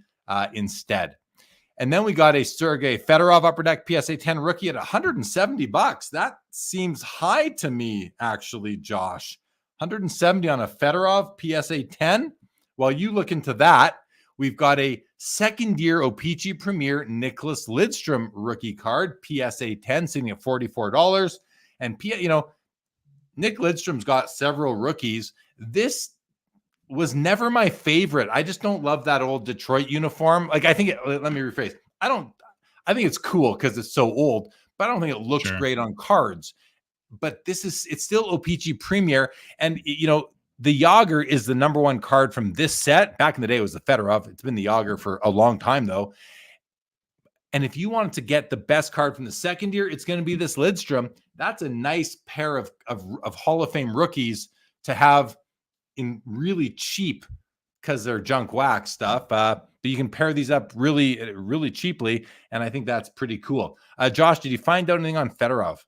instead. And then we got a Sergei Fedorov Upper Deck PSA 10 rookie at $170. That seems high to me, actually, Josh. 170 on a Fedorov PSA 10. While you look into that, we've got a second-year O-Pee-Chee Premier Nicholas Lidstrom rookie card, PSA 10, sitting at $44. And, Nick Lidstrom's got several rookies. This was never my favorite. I just don't love that old Detroit uniform. Let me rephrase. I think it's cool because it's so old, but I don't think it looks great on cards. But it's still O-Pee-Chee Premier. And, the Jagr is the number one card from this set. Back in the day, it was the Fedorov. It's been the Jagr for a long time, though. And if you wanted to get the best card from the second year, it's going to be this Lidstrom. That's a nice pair of Hall of Fame rookies to have in really cheap, because they're junk wax stuff. But you can pair these up really, really cheaply. And I think that's pretty cool. Josh, did you find out anything on Fedorov?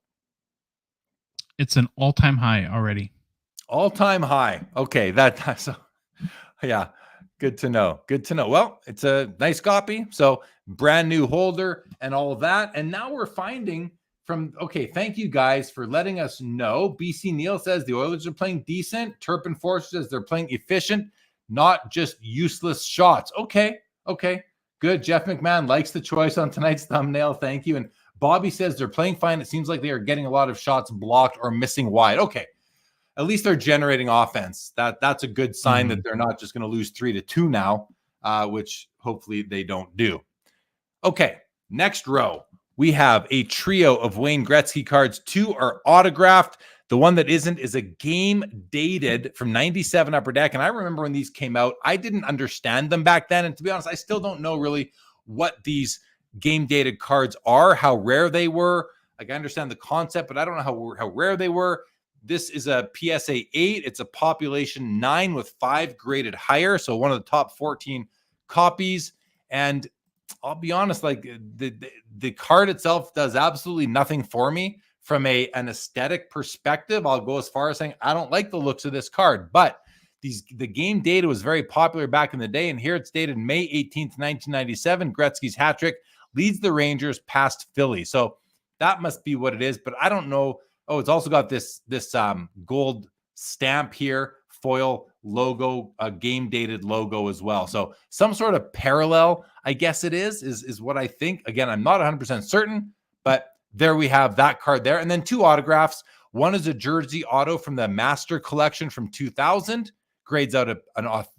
It's an all-time high already. All-time high. Okay, yeah, good to know. Good to know. Well, it's a nice copy. So brand new holder and all of that. And now we're finding thank you guys for letting us know. BC Neal says the Oilers are playing decent. Turpin Force says they're playing efficient, not just useless shots. Okay, good. Jeff McMahon likes the choice on tonight's thumbnail. Thank you. And Bobby says they're playing fine. It seems like they are getting a lot of shots blocked or missing wide. Okay. At least they're generating offense. That's a good sign that they're not just going to lose 3-2 now, which hopefully they don't do. Okay, next row. We have a trio of Wayne Gretzky cards. 2 are autographed. The one that isn't is a game dated from 97 Upper Deck. And I remember when these came out, I didn't understand them back then. And to be honest, I still don't know really what these game dated cards are, how rare they were. I understand the concept, but I don't know how rare they were. This is a PSA 8. It's a population 9 with 5 graded higher. So one of the top 14 copies. And I'll be honest, like the card itself does absolutely nothing for me from an aesthetic perspective. I'll go as far as saying I don't like the looks of this card, but the game data was very popular back in the day. And here it's dated May 18th, 1997. Gretzky's hat trick leads the Rangers past Philly. So that must be what it is, but I don't know. Oh, it's also got this gold stamp here, foil logo, a game dated logo as well. So some sort of parallel, I guess it is what I think. Again, I'm not 100% certain, but there we have that card there. And then 2 autographs. One is a jersey auto from the Master Collection from 2000. Grades out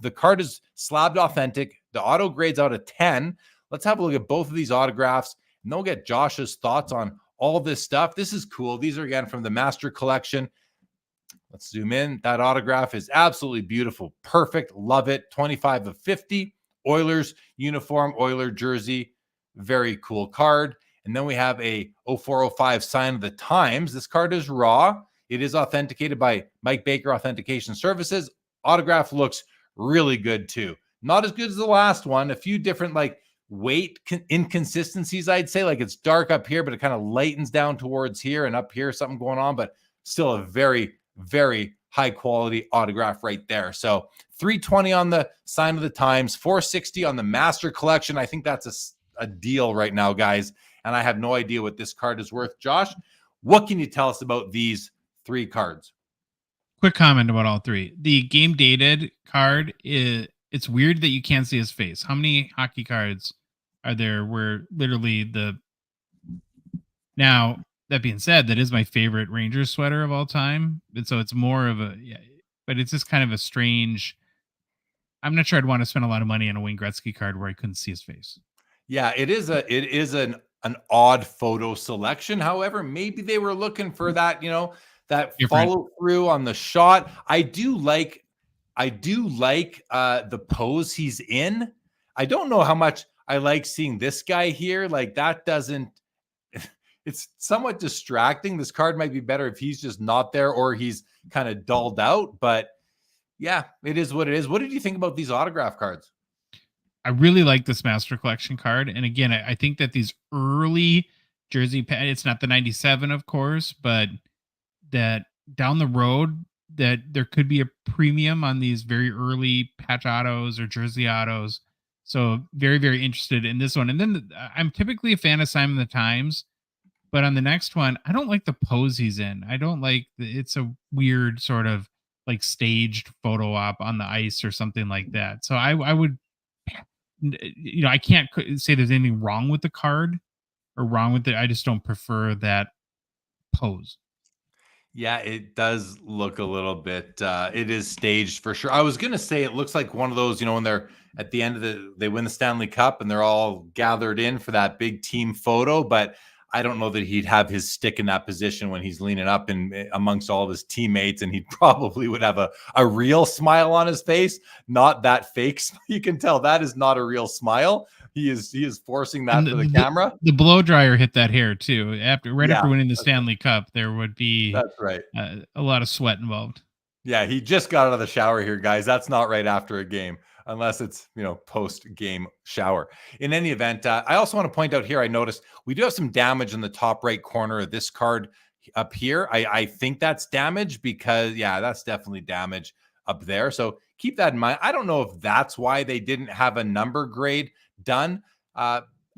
the card is slabbed authentic. The auto grades out a 10. Let's have a look at both of these autographs, and then we'll get Josh's thoughts on all this stuff. This is cool. These are, again, from the Master Collection. Let's zoom in. That autograph is absolutely beautiful. Perfect. Love it. 25 of 50. Oilers uniform, Oiler jersey. Very cool card. And then we have a 0405 sign of the times. This card is raw. It is authenticated by Mike Baker Authentication Services. Autograph looks really good too. Not as good as the last one. A few different weight inconsistencies, I'd say. Like it's dark up here, but it kind of lightens down towards here, and up here something going on, but still a very, very high quality autograph right there. So $320 on the sign of the times, $460 on the Master Collection. I think that's a deal right now, guys. And I have no idea what this card is worth. Josh, what can you tell us about these 3 cards? Quick comment about all 3. The game dated card it's weird that you can't see his face. How many hockey cards are there where literally now that being said, that is my favorite Rangers sweater of all time. And so it's more of but it's just kind of a strange, I'm not sure I'd want to spend a lot of money on a Wayne Gretzky card where I couldn't see his face. Yeah, it is an odd photo selection. However, maybe they were looking for that, that follow through on the shot. I do like the pose he's in. I don't know how much I like seeing this guy here. Like that it's somewhat distracting. This card might be better if he's just not there or he's kind of dulled out, but yeah, it is what it is. What did you think about these autograph cards? I really like this Master Collection card. And again, I think that these early jersey, it's not the 97, of course, but that down the road, that there could be a premium on these very early patch autos or jersey autos. So very, very interested in this one. And then I'm typically a fan of Simon the Times, but on the next one, I don't like the pose he's in. I don't like it's a weird sort of like staged photo op on the ice or something like that. So I would, I can't say there's anything wrong with the card or wrong with it. I just don't prefer that pose. Yeah, it does look a little bit, it is staged for sure. I was going to say it looks like one of those, when they're at the end of they win the Stanley Cup and they're all gathered in for that big team photo, but I don't know that he'd have his stick in that position when he's leaning up and amongst all of his teammates, and he probably would have a real smile on his face, not that fake. You can tell that is not a real smile. He is forcing that for the camera. The blow dryer hit that hair too. After winning the Stanley Cup, there would be a lot of sweat involved. Yeah, he just got out of the shower here, guys. That's not right after a game, unless it's post-game shower. In any event, I also want to point out here, I noticed we do have some damage in the top right corner of this card up here. I think that's damage because that's definitely damage up there. So keep that in mind. I don't know if that's why they didn't have a number grade done.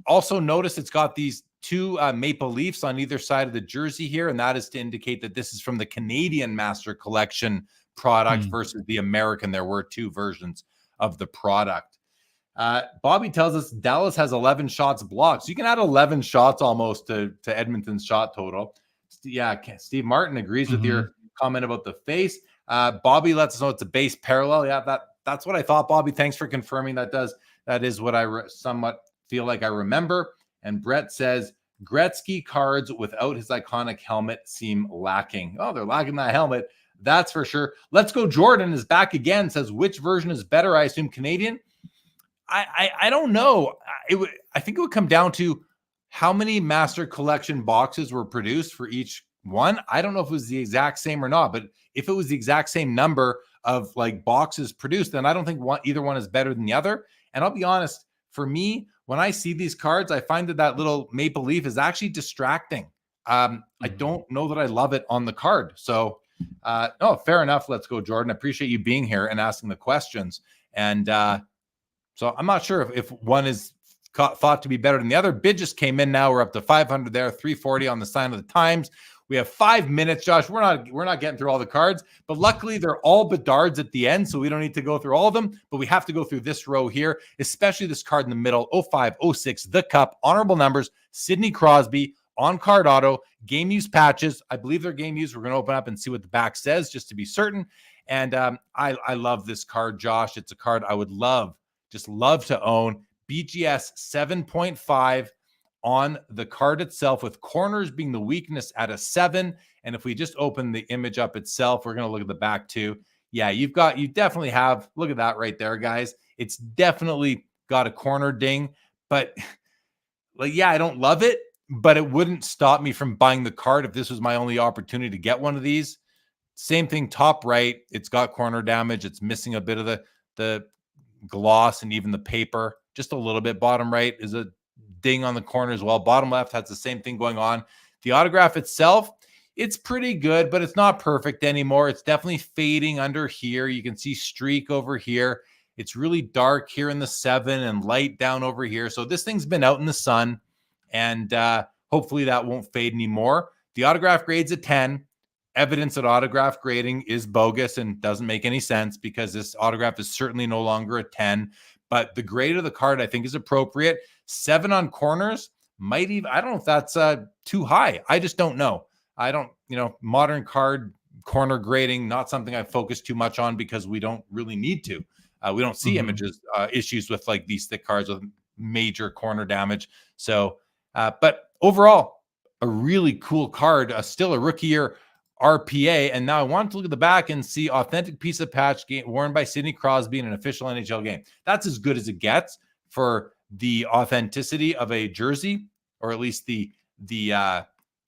Also notice it's got these 2 maple leafs on either side of the jersey here, and that is to indicate that this is from the Canadian Master Collection product versus the American. There were 2 versions of the product. Bobby tells us Dallas has 11 shots blocked. So you can add 11 shots almost to Edmonton's shot total. Yeah, Steve Martin agrees with your comment about the face. Bobby lets us know it's a base parallel. Yeah, that's what I thought, Bobby. Thanks for confirming that is what I somewhat feel like I remember. And Brett says, Gretzky cards without his iconic helmet seem lacking. Oh, they're lacking that helmet. That's for sure. Let's Go Jordan is back again. Says, which version is better? I assume Canadian. I don't know. I think it would come down to how many Master Collection boxes were produced for each one. I don't know if it was the exact same or not, but if it was the exact same number of like boxes produced, then I don't think either one is better than the other. And I'll be honest, for me, when I see these cards, I find that little maple leaf is actually distracting. I don't know that I love it on the card. So, no, fair enough. Let's go, Jordan. I appreciate you being here and asking the questions. And so I'm not sure if one is thought to be better than the other. Bid just came in now. We're up to 500 there, 340 on the sign of the times. We have 5 minutes, Josh. We're not getting through all the cards, but luckily they're all Bedards at the end, so we don't need to go through all of them, but we have to go through this row here, especially this card in the middle, 05, 06, the Cup, honorable numbers, Sidney Crosby, on-card auto, game use patches. I believe they're game use. We're going to open up and see what the back says just to be certain. And I love this card, Josh. It's a card I would love to own. BGS 7.5 on the card itself, with corners being the weakness at a 7. And if we just open the image up itself, we're going to look at the back too. Yeah, you definitely have, look at that right there, guys. It's definitely got a corner ding, but like, yeah, I don't love it, but it wouldn't stop me from buying the card if this was my only opportunity to get one of these. Same thing, top right, it's got corner damage. It's missing a bit of the gloss and even the paper, just a little bit. Bottom right is a ding on the corner as well. Bottom left has the same thing going on. The autograph itself, it's pretty good, but it's not perfect anymore. It's definitely fading under here. You can see streak over here. It's really dark here in the 7 and light down over here. So this thing's been out in the sun, and hopefully that won't fade anymore. The autograph grade's a 10. Evidence that autograph grading is bogus and doesn't make any sense, because this autograph is certainly no longer a 10. But the grade of the card, I think, is appropriate. 7 on corners might even, I don't know if that's too high. I just don't know. I don't, modern card corner grading, not something I focus too much on, because we don't really need to. We don't see issues with like these thick cards with major corner damage. So, but overall, a really cool card, still a rookie year RPA. And now I want to look at the back and see authentic piece of patch worn by Sidney Crosby in an official NHL game. That's as good as it gets for the authenticity of a jersey, or at least the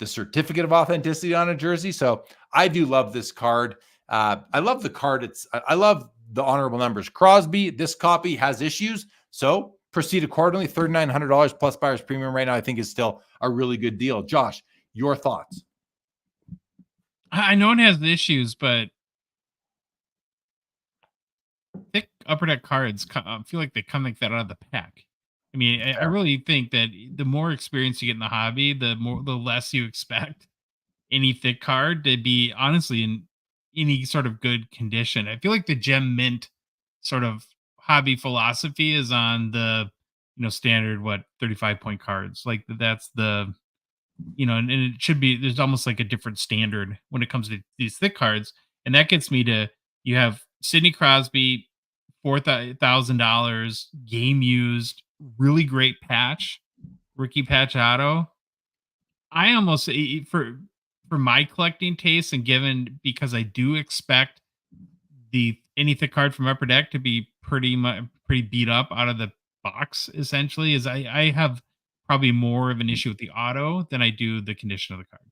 certificate of authenticity on a jersey. So I do love this card. I love the card. I love the honorable numbers. Crosby, this copy has issues, so proceed accordingly. $3,900 plus buyer's premium right now, I think, is still a really good deal. Josh, your thoughts? I know it has issues, but thick upper deck cards, I feel like they come like that out of the pack. I mean, I really think that the more experience you get in the hobby, the less you expect any thick card to be honestly in any sort of good condition. I feel like the gem mint sort of hobby philosophy is on the standard 35-point cards. Like that's the and it should be, there's almost like a different standard when it comes to these thick cards. And that gets me to, you have Sidney Crosby, $4,000 game used, really great patch, rookie patch auto. I almost, for my collecting taste, and given, because I do expect any thick card from Upper Deck to be pretty beat up out of the box, essentially, is I have probably more of an issue with the auto than I do the condition of the card.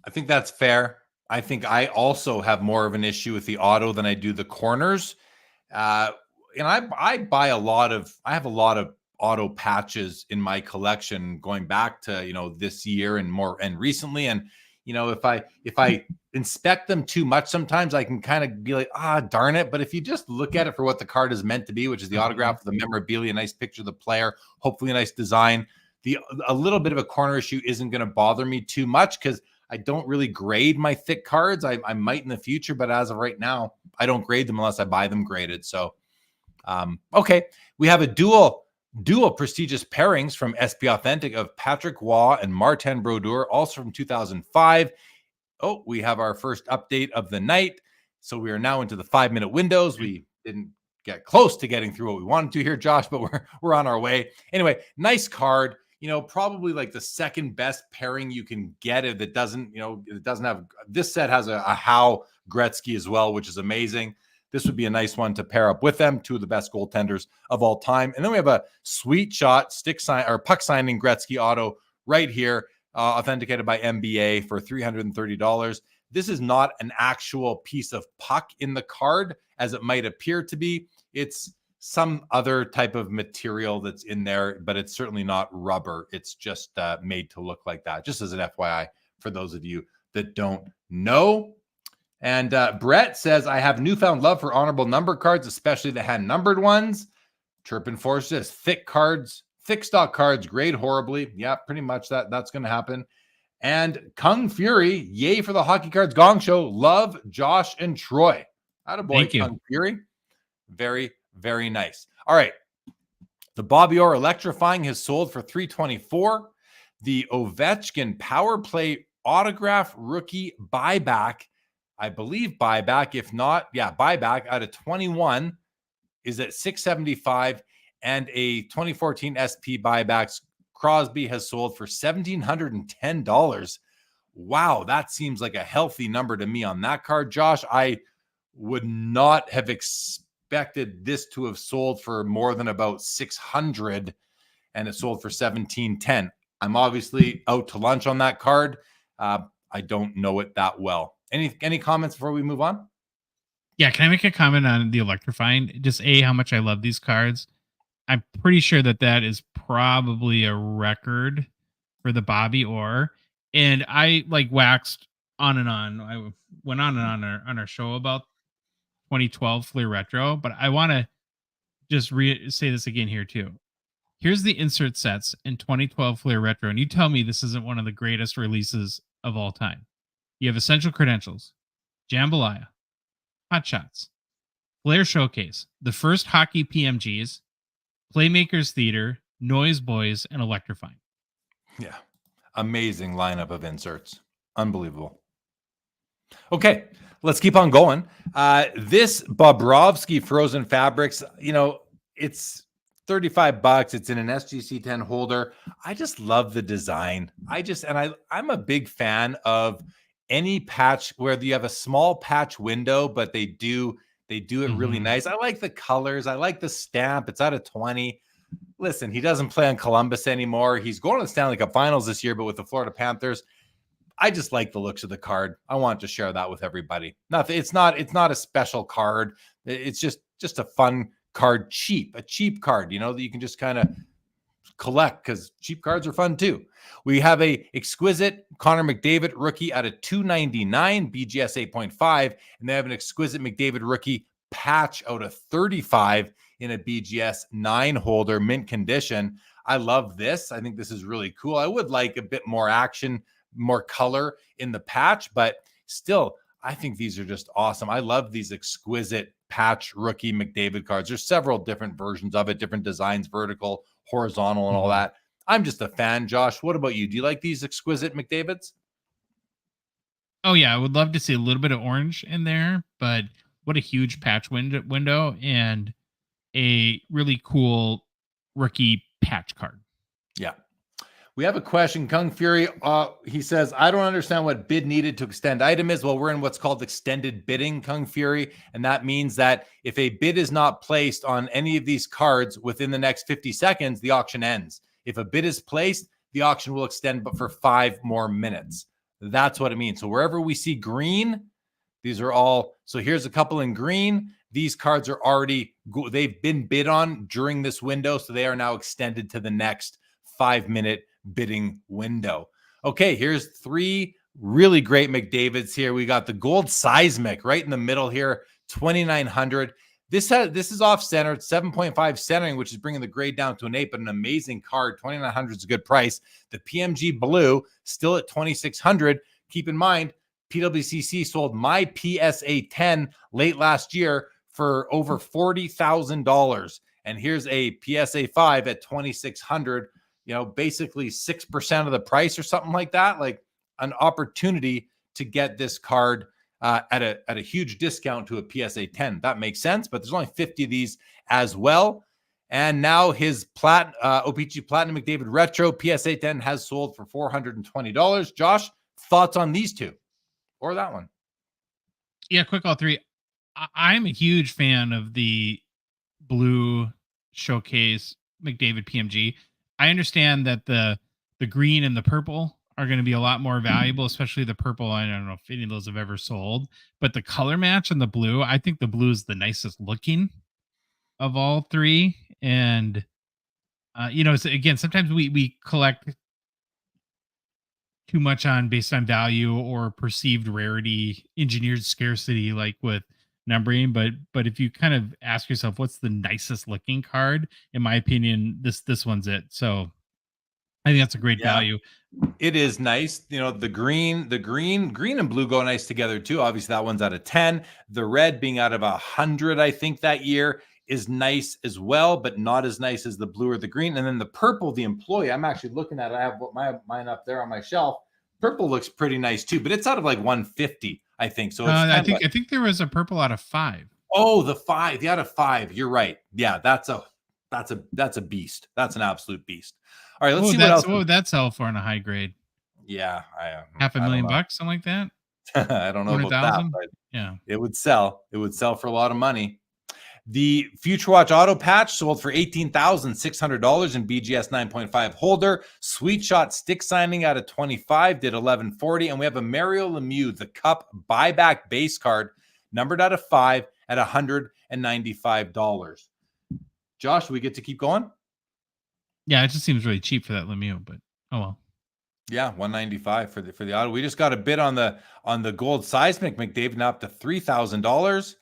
I think that's fair. I think I also have more of an issue with the auto than I do the corners. And I buy I have a lot of auto patches in my collection going back to, this year and recently. And, if I inspect them too much, sometimes I can kind of be like, darn it. But if you just look at it for what the card is meant to be, which is the autograph, the memorabilia, a nice picture of the player, hopefully a nice design, a little bit of a corner issue isn't going to bother me too much, because I don't really grade my thick cards. I might in the future, but as of right now, I don't grade them unless I buy them graded. So, okay. We have a dual prestigious pairings from SP Authentic of Patrick Waugh and Martin Brodeur, also from 2005. Oh, we have our first update of the night. So we are now into the 5-minute windows. We didn't get close to getting through what we wanted to here, Josh, but we're on our way. Anyway, nice card. Probably like the second best pairing you can get if it doesn't, it doesn't have, this set has a Howe Gretzky as well, which is amazing. This would be a nice one to pair up with them, two of the best goaltenders of all time. And then we have a sweet shot puck signing Gretzky auto right here. authenticated by MBA for $330. This is not an actual piece of puck in the card as it might appear to be. It's some other type of material that's in there, but it's certainly not rubber. It's just made to look like that, just as an FYI for those of you that don't know. And Brett says, I have newfound love for honorable number cards, especially the hand numbered ones. Turpin Force says, thick stock cards grade horribly. Yeah, pretty much that's going to happen. And Kung Fury, yay for the Hockey Cards Gong Show. Love Josh and Troy. Attaboy, Kung Fury. Very, very nice. All right. The Bobby Orr Electrifying has sold for $324. The Ovechkin Power Play Autograph Rookie Buyback, I believe buyback. If not, buyback out of 21 is at $675. And a 2014 SP buybacks Crosby has sold for $1,710. Wow, that seems like a healthy number to me on that card, Josh. I would not have expected this to have sold for more than about $600, and it sold for $1,710. I'm obviously out to lunch on that card. I don't know it that well. Any comments before we move on? Yeah, can I make a comment on the Electrifying? Just how much I love these cards. I'm pretty sure that is probably a record for the Bobby Orr. And I waxed on and on. I went on and on our show about 2012 Fleer Retro, but I want to just say this again here too. Here's the insert sets in 2012 Fleer Retro, and you tell me this isn't one of the greatest releases of all time. You have Essential Credentials, Jambalaya, Hot Shots, Flair Showcase, the first hockey PMGs, Playmakers Theater, Noise Boys, and Electrifying. Yeah. Amazing lineup of inserts. Unbelievable. Okay, let's keep on going. This Bobrovsky Frozen Fabrics, it's $35. It's in an SGC 10 holder. I just love the design. I'm a big fan of any patch where you have a small patch window, but they do it really nice. I like the colors. I like the stamp. It's out of 20. Listen, he doesn't play on Columbus anymore. He's going to the Stanley Cup Finals this year, but with the Florida Panthers, I just like the looks of the card. I want to share that with everybody. It's not a special card. It's just a fun card, a cheap card, that you can just kind of collect because cheap cards are fun too. We have a exquisite Connor McDavid rookie out of $299, BGS 8.5, and they have an exquisite McDavid rookie patch out of $35 in a BGS 9 holder, mint condition. I love this. I think this is really cool. I would like a bit more action, more color in the patch, but still, I think these are just awesome. I love these exquisite patch rookie McDavid cards. There's several different versions of it, different designs, vertical, horizontal, and all that. I'm just a fan. Josh, what about you? Do you like these exquisite McDavids? Oh yeah, I would love to see a little bit of orange in there, but what a huge patch window and a really cool rookie patch card. Yeah. We have a question, Kung Fury. He says, I don't understand what bid needed to extend item is. Well, we're in what's called extended bidding, Kung Fury. And that means that if a bid is not placed on any of these cards within the next 50 seconds, the auction ends. If a bid is placed, the auction will extend, but for 5 more minutes. That's what it means. So wherever we see green, these are all. So here's a couple in green. These cards are already, they've been bid on during this window. So they are now extended to the next 5-minute bidding window. Okay, here's 3 really great McDavids here. We got the gold seismic right in the middle here, 2,900. This is off center, 7.5 centering, which is bringing the grade down to an 8, but an amazing card. 2,900 is a good price. The PMG blue still at 2,600. Keep in mind, PWCC sold my PSA 10 late last year for over $40,000, and here's a PSA 5 at 2,600. Basically 6% of the price or something like that, like an opportunity to get this card at a huge discount to a PSA 10. That makes sense, but there's only 50 of these as well. And now his OPG Platinum McDavid Retro PSA 10 has sold for $420. Josh, thoughts on these two or that one? Yeah, quick all 3. I'm a huge fan of the blue showcase McDavid PMG. I understand that the green and the purple are going to be a lot more valuable, especially the purple. I don't know if any of those have ever sold, but the color match and the blue, I think the blue is the nicest looking of all three. And, again, sometimes we collect too much based on value or perceived rarity, engineered scarcity, like with numbering. But if you kind of ask yourself, what's the nicest looking card? In my opinion, this one's it. So I think that's a great value. It is nice. The green and blue go nice together too. Obviously that one's out of 10. The red being out of 100, I think that year, is nice as well, but not as nice as the blue or the green. And then the purple, the employee, I'm actually looking at it. I have mine up there on my shelf. Purple looks pretty nice too, but it's out of like 150, I think. So it's I think there was a purple out of 5. Oh, the out of 5. You're right. Yeah, that's a beast. That's an absolute beast. All right, let's see what else. What would that sell for in a high grade? Yeah, $500,000, something like that. I don't know about that, but yeah, it would sell. It would sell for a lot of money. The Future Watch Auto Patch sold for $18,600 in BGS 9.5 holder. Sweet Shot stick signing out of 25 did $1140, and we have a Mario Lemieux, the Cup buyback base card, numbered out of 5 at $195. Josh, we get to keep going? Yeah, it just seems really cheap for that Lemieux, but oh well. Yeah, $195 for the auto. We just got a bid on the gold seismic McDavid, now up to $3,000.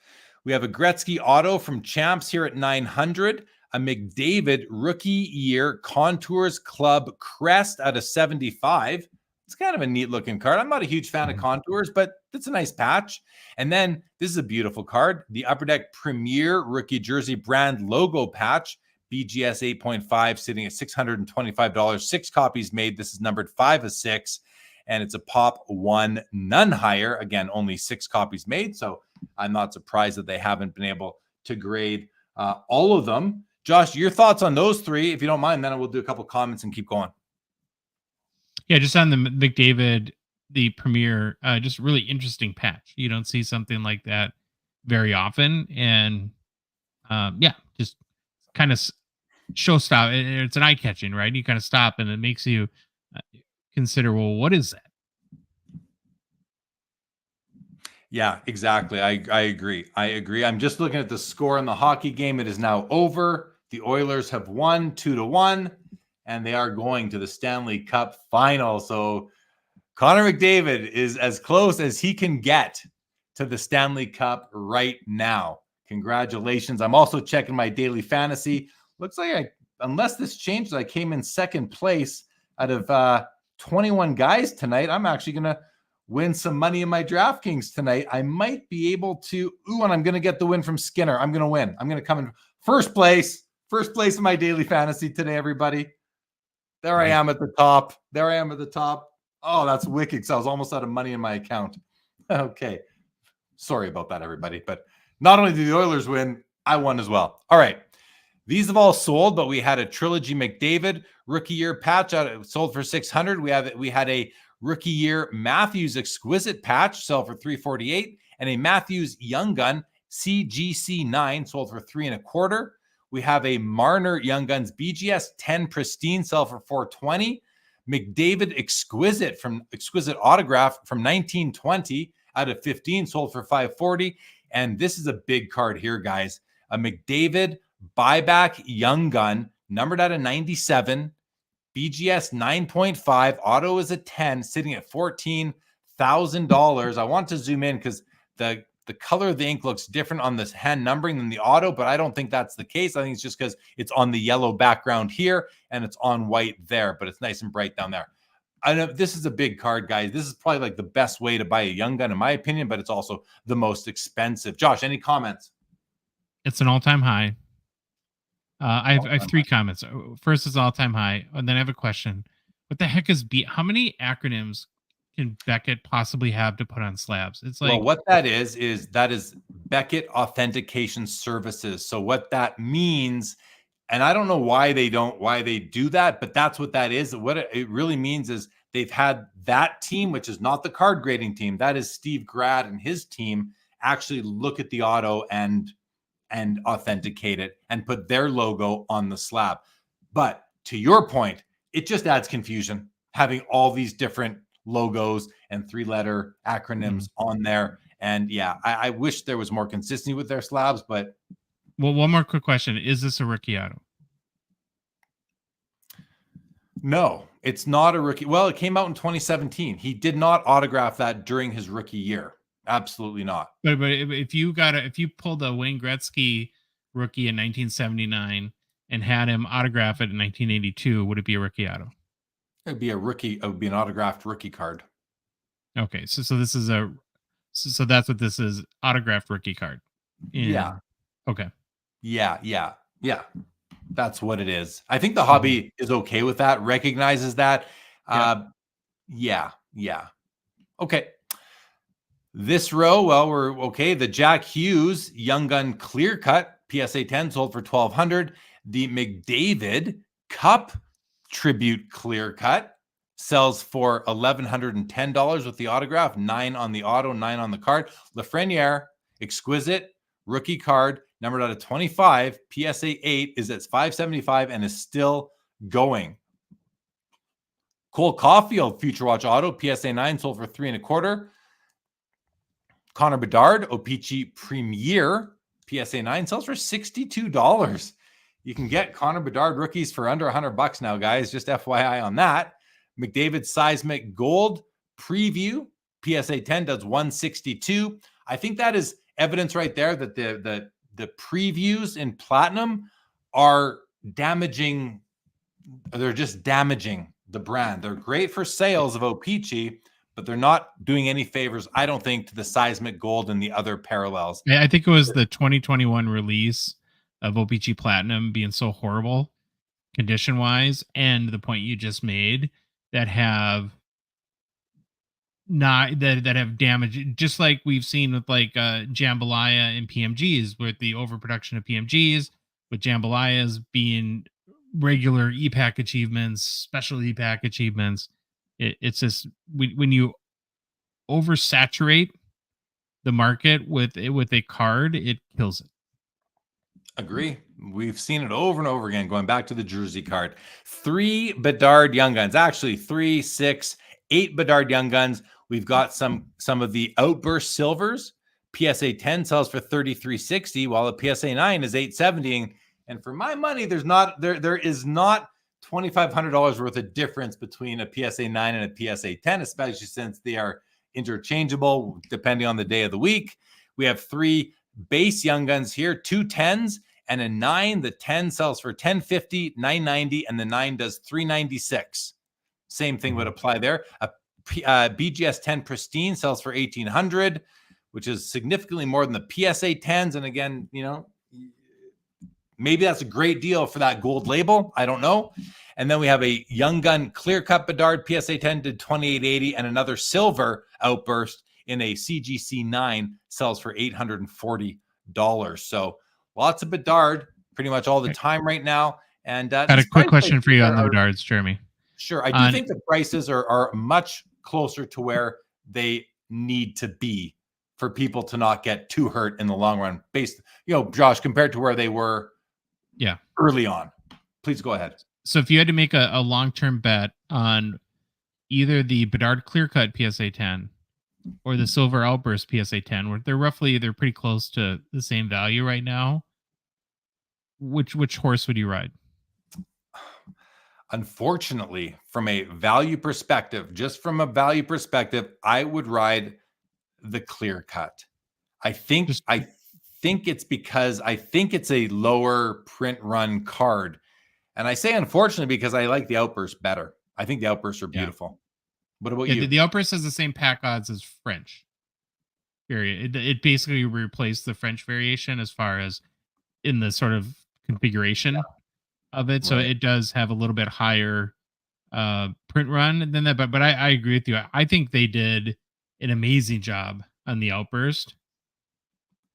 We have a Gretzky auto from Champs here at $900. A McDavid rookie year Contours Club crest out of 75. It's kind of a neat looking card. I'm not a huge fan of Contours, but it's a nice patch. And then this is a beautiful card. The Upper Deck Premier rookie jersey brand logo patch. BGS 8.5 sitting at $625. 6 copies made. This is numbered 5 of 6. And it's a pop 1, none higher. Again, only 6 copies made. So I'm not surprised that they haven't been able to grade all of them. Josh, your thoughts on those 3, if you don't mind, then I will do a couple comments and keep going. Yeah, just on the McDavid, the Premier, just really interesting patch. You don't see something like that very often. And just kind of show stop. It's an eye catching, right? You kind of stop and it makes you consider, well, what is that? Yeah, exactly. I agree. I'm just looking at the score in the hockey game. It is now over. The Oilers have won 2-1, and they are going to the Stanley Cup final. So Connor McDavid is as close as he can get to the Stanley Cup right now. Congratulations. I'm also checking my daily fantasy. Looks like unless this changes, I came in second place out of 21 guys tonight. I'm actually going to win some money in my DraftKings tonight. I might be able to. And I'm going to get the win from Skinner. I'm going to win. I'm going to come in first place in my daily fantasy today, everybody. There I am at the top. Oh, that's wicked, because I was almost out of money in my account. Okay. Sorry about that, everybody. But not only did the Oilers win, I won as well. All right. These have all sold, but we had a Trilogy McDavid rookie year patch sold for $600. We had a rookie year Matthews exquisite patch sell for $348, and a Matthews Young Gun CGC 9 sold for $325. We have a Marner Young Guns BGS 10 pristine sell for $420. McDavid exquisite autograph from 1920 out of 15 sold for $540. And this is a big card here, guys. A McDavid buyback Young Gun numbered out of 97. BGS 9.5, auto is a 10, sitting at $14,000. I want to zoom in because the color of the ink looks different on this hand numbering than the auto, but I don't think that's the case. I think it's just because it's on the yellow background here and it's on white there, but it's nice and bright down there. I know this is a big card, guys. This is probably like the best way to buy a Young Gun, in my opinion, but it's also the most expensive. Josh, any comments? It's an all-time high. I have 3 comments. First is all-time high, and then I have a question. What the heck is how many acronyms can Beckett possibly have to put on slabs? It's like, well, what that is Beckett Authentication Services. So what that means, and I don't know why they do that, but that's what that is. What it really means is they've had that team, which is not the card grading team, that is Steve Grad and his team, actually look at the auto and authenticate it and put their logo on the slab. But to your point, it just adds confusion. having all these different logos and 3-letter acronyms on there. And yeah, I wish there was more consistency with their slabs, but. Well, one more quick question. Is this a rookie auto? No, it's not a rookie. Well, it came out in 2017. He did not autograph that during his rookie year. Absolutely not. But if you pulled a Wayne Gretzky rookie in 1979 and had him autograph it in 1982, would it be a rookie auto? It'd be a rookie. It would be an autographed rookie card. Okay, so this is so that's what this is, autographed rookie card. Yeah. Okay. Yeah. That's what it is. I think the hobby is okay with that, recognizes that. Yeah. Okay. This row, well, we're okay. The Jack Hughes Young Gun Clear Cut PSA 10 sold for $1,200. The McDavid Cup Tribute Clear Cut sells for $1,110 with the autograph, 9 on the auto, 9 on the card. Lafreniere Exquisite Rookie Card, numbered out of 25, PSA 8 is at $575 and is still going. Cole Caulfield Future Watch Auto, PSA 9 sold for $3.25. Connor Bedard O-Pee-Chee Premier PSA 9 sells for $62. You can get Connor Bedard rookies for under $100 now, guys. Just FYI on that. McDavid Seismic Gold Preview PSA 10 does $162. I think that is evidence right there that the previews in platinum are damaging. They're just damaging the brand. They're great for sales of O-Pee-Chee, but they're not doing any favors, I don't think, to the Seismic Gold and the other parallels. I think it was the 2021 release of O-Pee-Chee Platinum being so horrible condition-wise, and the point you just made, that have damaged, just like we've seen with like Jambalaya and PMGs, with the overproduction of PMGs, with Jambalayas being regular e-pack achievements, special e-pack achievements. It's just when you oversaturate the market with a card, it kills it. Agree. We've seen it over and over again, going back to the jersey card. 3 Bedard Young Guns, actually 3, 6, 8 Bedard Young Guns. We've got some of the Outburst Silvers. PSA 10 sells for $33.60, while a PSA 9 is $870. And for my money, there is not $2,500 worth of difference between a PSA 9 and a PSA 10, especially since they are interchangeable depending on the day of the week. We have 3 base Young Guns here, 2 10s and a 9. The 10 sells for $10.50, $9.90, and the 9 does $3.96. Same thing would apply there. A BGS 10 Pristine sells for $1,800, which is significantly more than the PSA 10s. And again, maybe that's a great deal for that gold label. I don't know. And then we have a Young Gun Clear Cut Bedard PSA 10 to $28.80, and another silver Outburst in a CGC 9 sells for $840. So lots of Bedard pretty much all the time right now. And got a quick question for you on the Bedards, Jeremy. Sure. I do think the prices are much closer to where they need to be for people to not get too hurt in the long run, based, Josh, compared to where they were early on. Please go ahead. So if you had to make a long-term bet on either the Bedard Clear Cut PSA 10 or the Silver Outburst PSA 10, where they're pretty close to the same value right now, which horse would you ride? Unfortunately, from a value perspective, I would ride the Clear Cut. I think it's because I think it's a lower print run card. And I say unfortunately because I like the Outburst better. I think the Outbursts are beautiful. What about you? The Outburst has the same pack odds as French. Period. It basically replaced the French variation as far as in the sort of configuration of it. Right. So it does have a little bit higher print run than that. But I agree with you. I think they did an amazing job on the Outburst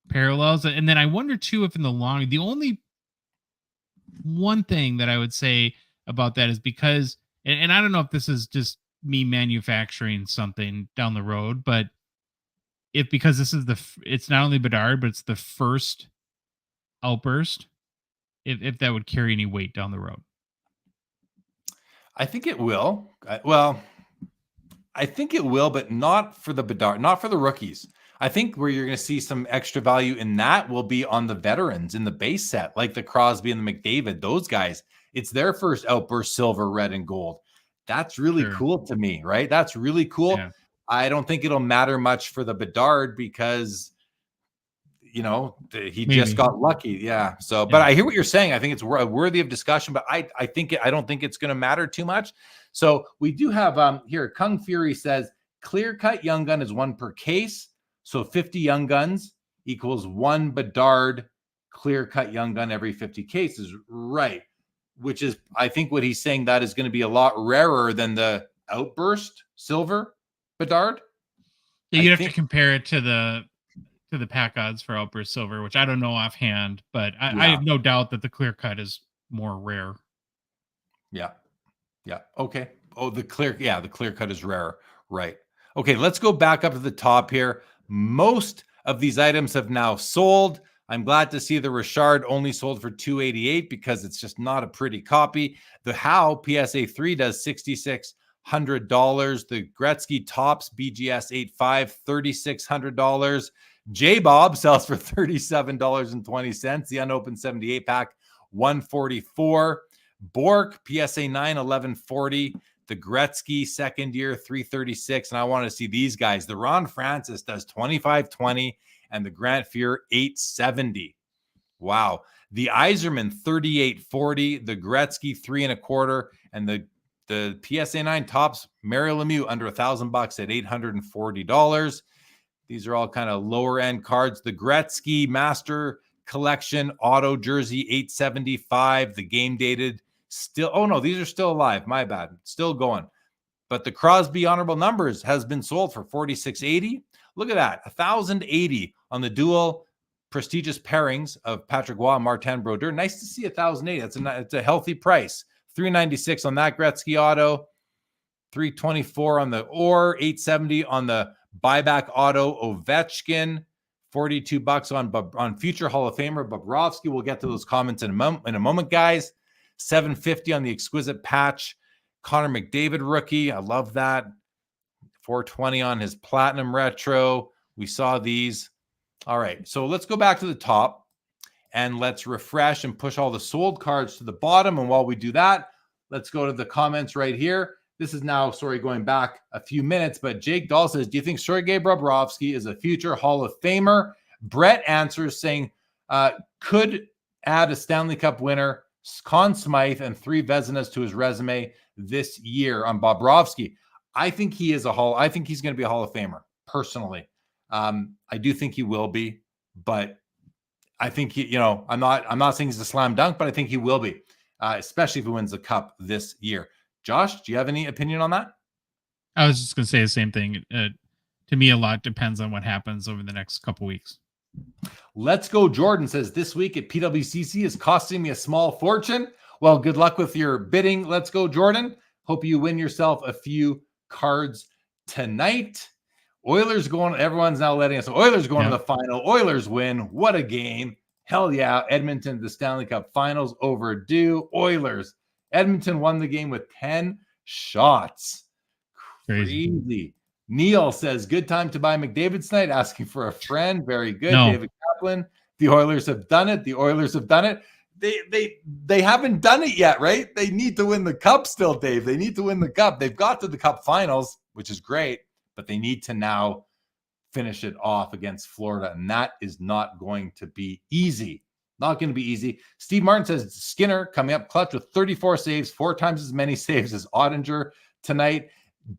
parallels. And then I wonder too if in the only one thing that I would say about that is because, and I don't know if this is just me manufacturing something down the road, but because this is it's not only Bedard, but it's the first Outburst, if that would carry any weight down the road. I think it will. I think it will, but not for the Bedard, not for the rookies. I think where you're going to see some extra value in that will be on the veterans in the base set, like the Crosby and the McDavid, those guys. It's their first outburst silver, red, and gold. That's really cool to me, right? That's really cool. Yeah. I don't think it'll matter much for the Bedard because, he just got lucky. Yeah. So, but I hear what you're saying. I think it's worthy of discussion, but I don't think it's going to matter too much. So we do have here, Kung Fury says clear cut young gun is 1 per case. So 50 young guns equals 1 Bedard clear cut young gun every 50 cases. Right. Which is, I think what he's saying, that is going to be a lot rarer than the outburst silver Bedard. Yeah, you'd have to compare it to the pack odds for outburst silver, which I don't know offhand, but I have no doubt that the clear cut is more rare. Yeah. Okay. Oh, the clear cut is rarer. Right. Okay. Let's go back up to the top here. Most of these items have now sold. I'm glad to see the Richard only sold for $288 because it's just not a pretty copy. The Howe PSA 3 does $6,600. The Gretzky Tops BGS 85 $3,600. J-Bob sells for $37.20. The unopened 78 pack $144. Bork PSA 9 $1140. The Gretzky second year $336. And I want to see these guys. The Ron Francis does $25.20 and the Grant Fuhr $870. Wow. The Yzerman $38.40. The Gretzky $3.25. And the PSA 9 Tops Mario Lemieux under $1,000 at $840. These are all kind of lower end cards. The Gretzky Master Collection Auto Jersey $875. The game dated still. Oh no, these are still alive. My bad. Still going. But the Crosby Honorable Numbers has been sold for $46.80. Look at that. $1,080 on the dual prestigious pairings of Patrick Roy and Martin Brodeur. Nice to see $1,080. It's a healthy price. $396 on that Gretzky auto. $324 on the Orr. $870 on the buyback auto Ovechkin. $42 on future Hall of Famer Bobrovsky. We'll get to those comments in a moment, guys. $750 on the exquisite patch Connor McDavid rookie. I love that. $420 on his platinum retro. We saw these. All right, so let's go back to the top and let's refresh and push all the sold cards to the bottom. And while we do that, let's go to the comments right here. This is now, going back a few minutes, but Jake Dahl says, do you think Sergei Bobrovsky is a future Hall of Famer? Brett answers saying, could add a Stanley Cup winner, Conn Smythe, and 3 Vezinas to his resume this year on Bobrovsky. I think he is I think he's going to be a Hall of Famer, personally. I do think he will be, but I think I'm not saying he's a slam dunk, but I think he will be, especially if he wins the Cup this year. Josh, do you have any opinion on that? I was just going to say the same thing. To me, a lot depends on what happens over the next couple weeks. Let's Go Jordan says, this week at PWCC is costing me a small fortune. Well, good luck with your bidding. Let's Go Jordan. Hope you win yourself a few cards tonight. Oilers going, everyone's now letting us know. Oilers going to the final. Oilers win. What a game. Hell yeah. Edmonton, the Stanley Cup Finals overdue. Oilers. Edmonton won the game with 10 shots. Crazy. Neil says, good time to buy McDavid tonight, asking for a friend. Very good. No. David Kaplan. The Oilers have done it. The Oilers have done it. They haven't done it yet, right? They need to win the Cup still, Dave. They need to win the Cup. They've got to the Cup Finals, which is great, but they need to now finish it off against Florida, and that is not going to be easy. Not going to be easy. Steve Martin says Skinner coming up clutch with 34 saves, 4 times as many saves as Ottinger tonight.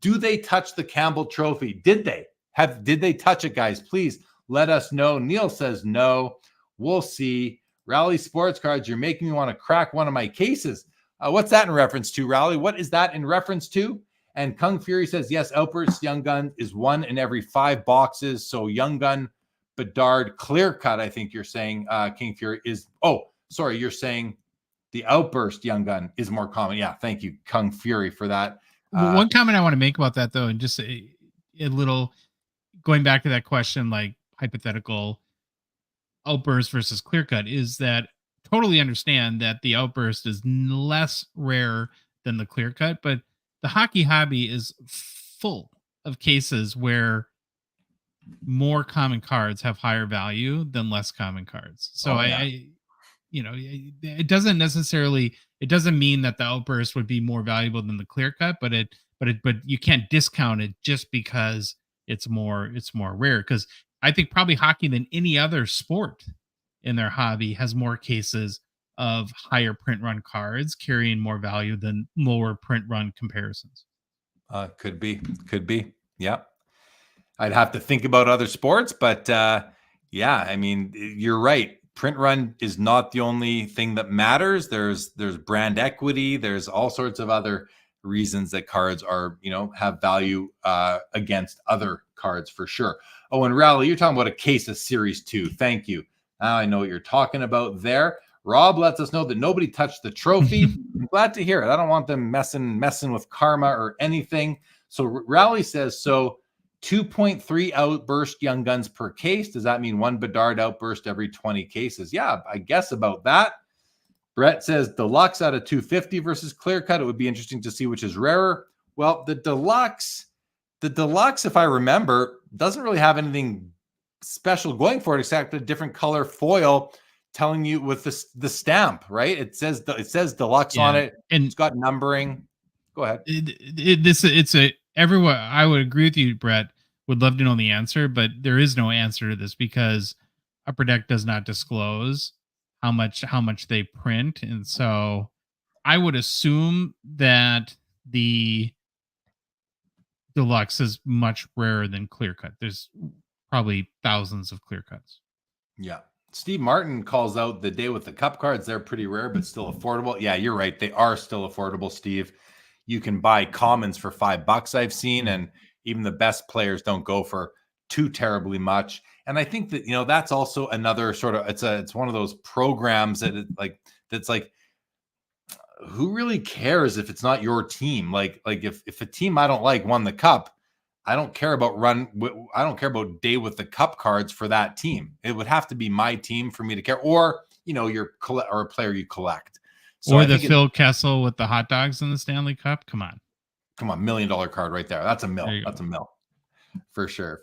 Do they touch the Campbell Trophy? Did they touch it, guys? Please let us know. Neil says no. We'll see. Rally Sports Cards, you're making me want to crack one of my cases. What's that in reference to, Rally? What is that in reference to? And Kung Fury says, yes, Outburst Young Gun is 1 in every 5 boxes. So Young Gun, Bedard, clear cut, I think you're saying, King Fury is, you're saying the Outburst Young Gun is more common. Yeah, thank you, Kung Fury, for that. One comment I want to make about that, though, and just a little going back to that question, like hypothetical outburst versus clear cut, is that totally understand that the outburst is less rare than the clear cut, but the hockey hobby is full of cases where more common cards have higher value than less common cards. So it doesn't necessarily, it doesn't mean that the outburst would be more valuable than the clear cut, but you can't discount it just because it's more rare. Because I think probably hockey than any other sport in their hobby has more cases of higher print run cards carrying more value than lower print run comparisons. Could be. Yeah. I'd have to think about other sports, but yeah, I mean, you're right. Print run is not the only thing that matters. There's brand equity. There's all sorts of other reasons that cards are, have value against other cards for sure. Oh, and Rally, you're talking about a case of Series 2. Thank you. Now I know what you're talking about there. Rob lets us know that nobody touched the trophy. I'm glad to hear it. I don't want them messing with karma or anything. So Rally says, so 2.3 outburst Young Guns per case. Does that mean one Bedard outburst every 20 cases? Yeah, I guess about that. Brett says deluxe out of 250 versus clear cut. It would be interesting to see which is rarer. Well, the deluxe, if I remember, doesn't really have anything special going for it except a different color foil telling you with the stamp, right? It says deluxe on it, and it's got numbering. Go ahead. Everyone, I would agree with you, Brett. Would love to know the answer, but there is no answer to this because Upper Deck does not disclose how much they print, and so I would assume that the deluxe is much rarer than clear cut. There's probably thousands of clear cuts. Yeah. Steve Martin calls out the day with the cup cards. They're pretty rare, but still affordable. Yeah, you're right. They are still affordable, Steve. You can buy commons for $5 I've seen, and even the best players don't go for too terribly much. And I think that, that's also another sort of, it's one of those programs that that's like, who really cares if it's not your team? Like if a team I don't like won the cup, I don't care about day with the cup cards for that team. It would have to be my team for me to care, or or a player you collect. So or the Phil Kessel with the hot dogs in the Stanley Cup. Come on, $1 million card right there. That's a mil. That's a mil for sure.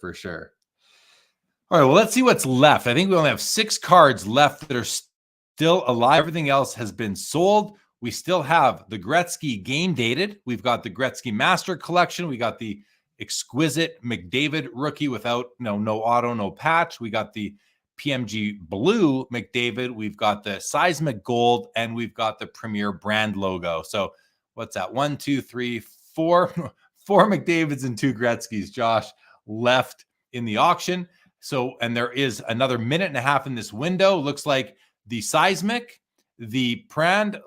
All right, well, let's see what's left. I think we only have 6 cards left that are still alive. Everything else has been sold. We still have the Gretzky game dated. We've got the Gretzky Master Collection. We got the exquisite McDavid rookie without no auto, no patch. We got the PMG Blue McDavid. We've got the Seismic Gold, and we've got the Premier brand logo. So what's that? 1, 2, 3, 4 McDavids and 2 Gretzkys, Josh, left in the auction. So, and there is another minute and a half in this window. Looks like the Seismic, the brand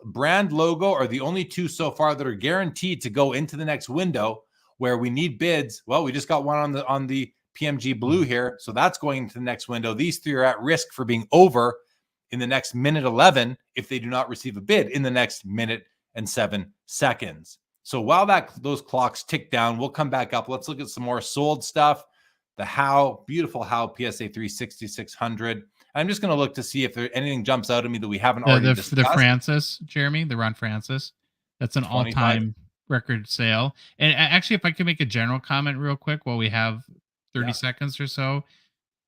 logo are the only 2 so far that are guaranteed to go into the next window where we need bids. Well, we just got one on the PMG Blue here. So that's going into the next window. These 3 are at risk for being over in the next minute 11 if they do not receive a bid in the next minute and 7 seconds. So while those clocks tick down, we'll come back up. Let's look at some more sold stuff. The beautiful Howe PSA 3 6600. I'm just going to look to see if anything jumps out at me that we haven't already discussed. The Francis, Jeremy, the Ron Francis. That's an all-time record sale. And actually, if I could make a general comment real quick while we have 30 seconds or so,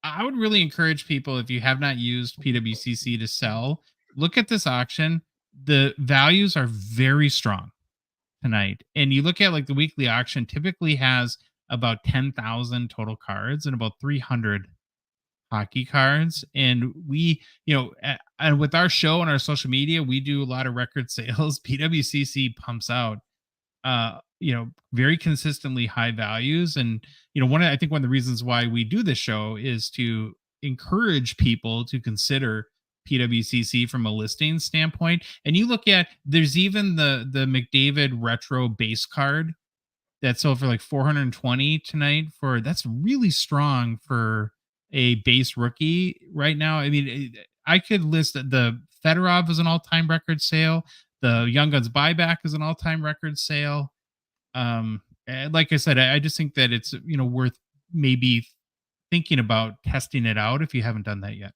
I would really encourage people, if you have not used PWCC to sell, look at this auction. The values are very strong tonight. And you look at like the weekly auction typically has about 10,000 total cards and about 300 hockey cards. And we, and with our show and our social media, we do a lot of record sales. PWCC pumps out, very consistently high values. And, I think one of the reasons why we do this show is to encourage people to consider PWCC from a listing standpoint. And you look at, there's even the McDavid retro base card that sold for like $420 tonight. That's really strong for a base rookie right now. I mean, I could list the Fedorov as an all-time record sale. The Young Guns buyback is an all-time record sale. Like I said, I just think that it's, worth maybe thinking about testing it out if you haven't done that yet.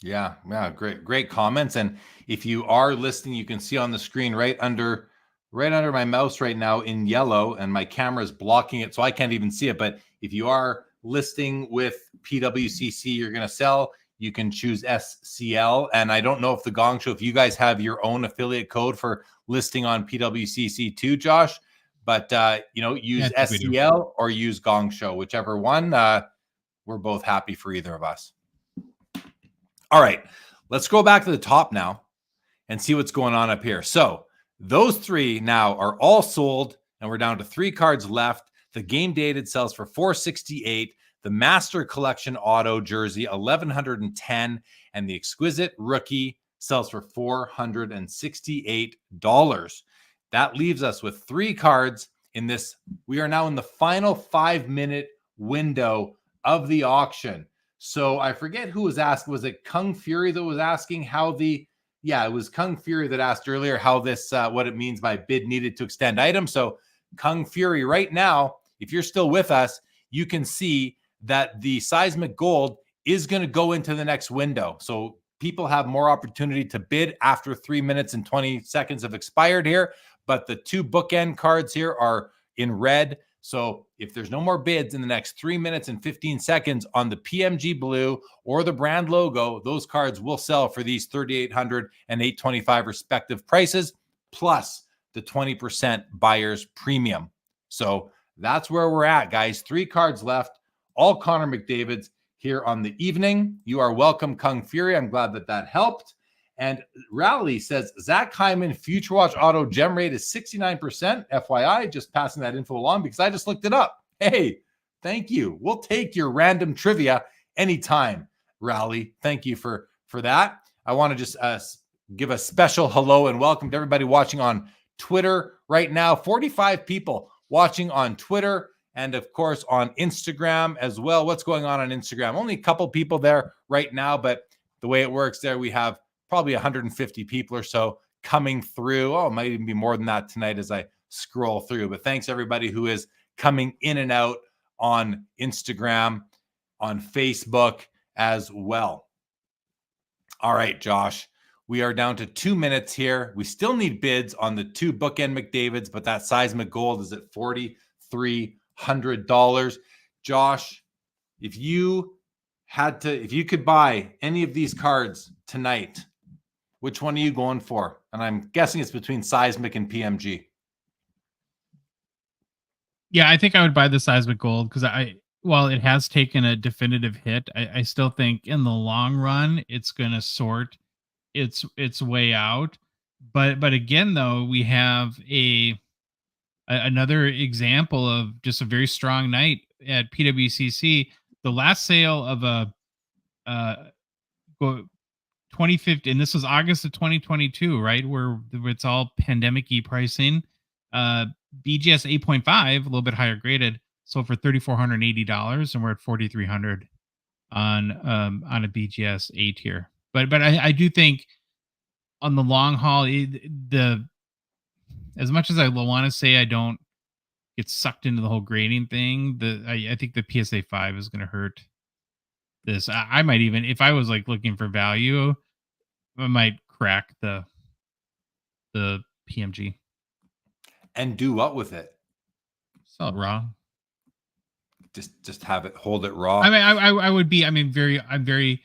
Yeah. Great comments. And if you are listening, you can see on the screen right under right under my mouse right now in yellow, and my camera is blocking it, so I can't even see it. But if you are listing with PWCC, you're going to sell, you can choose SCL. And I don't know if the Gong Show, if you guys have your own affiliate code for listing on PWCC too, Josh, but use SCL or use Gong Show, whichever one. We're both happy for either of us. All right, let's go back to the top now and see what's going on up here. So those three now are all sold, and we're down to 3 cards left. The game dated sells for $468. The Master Collection Auto Jersey, $1,110. And the Exquisite Rookie sells for $468. That leaves us with 3 cards in this. We are now in the final 5-minute window of the auction. So I forget who was asked. Was it Kung Fury that was asking how the... Yeah, it was Kung Fury that asked earlier how this, what it means by bid needed to extend item. So Kung Fury, right now, if you're still with us, you can see that the seismic gold is going to go into the next window. So people have more opportunity to bid after 3 minutes and 20 seconds have expired here. But the 2 bookend cards here are in red. So if there's no more bids in the next 3 minutes and 15 seconds on the PMG blue or the brand logo, those cards will sell for these $3,800 and $825 respective prices, plus the 20% buyer's premium. So that's where we're at, guys. 3 cards left, all Connor McDavid's here on the evening. You are welcome, Kung Fury. I'm glad that helped. And Rally says, Zach Hyman Future Watch Auto gem rate is 69%. FYI, just passing that info along because I just looked it up. Hey, thank you. We'll take your random trivia anytime, Rally. Thank you for that. I want to just give a special hello and welcome to everybody watching on Twitter right now. 45 people watching on Twitter and, of course, on Instagram as well. What's going on Instagram? Only a couple people there right now, but the way it works there, we have probably 150 people or so coming through. Oh, it might even be more than that tonight as I scroll through. But thanks everybody who is coming in and out on Instagram, on Facebook as well. All right, Josh, we are down to 2 minutes here. We still need bids on the 2 bookend McDavids, but that seismic gold is at $4,300. Josh, if you could buy any of these cards tonight, which one are you going for? And I'm guessing it's between Seismic and PMG. Yeah, I think I would buy the Seismic Gold because while it has taken a definitive hit, I still think in the long run it's going to sort its way out. But again, though, we have another example of just a very strong night at PWCC. The last sale of a 2050, and this was August of 2022, right? Where it's all pandemic-y pricing. BGS 8.5, a little bit higher graded, sold for $3,480, and we're at $4,300 on a BGS 8 here. But I do think on the long haul, as much as I want to say I don't get sucked into the whole grading thing, I think the PSA 5 is going to hurt this. I might even, if I was like looking for value, I might crack the PMG. And do what with it? Sell it raw. Just have it, hold it raw. I mean, I would be. I mean, I'm very.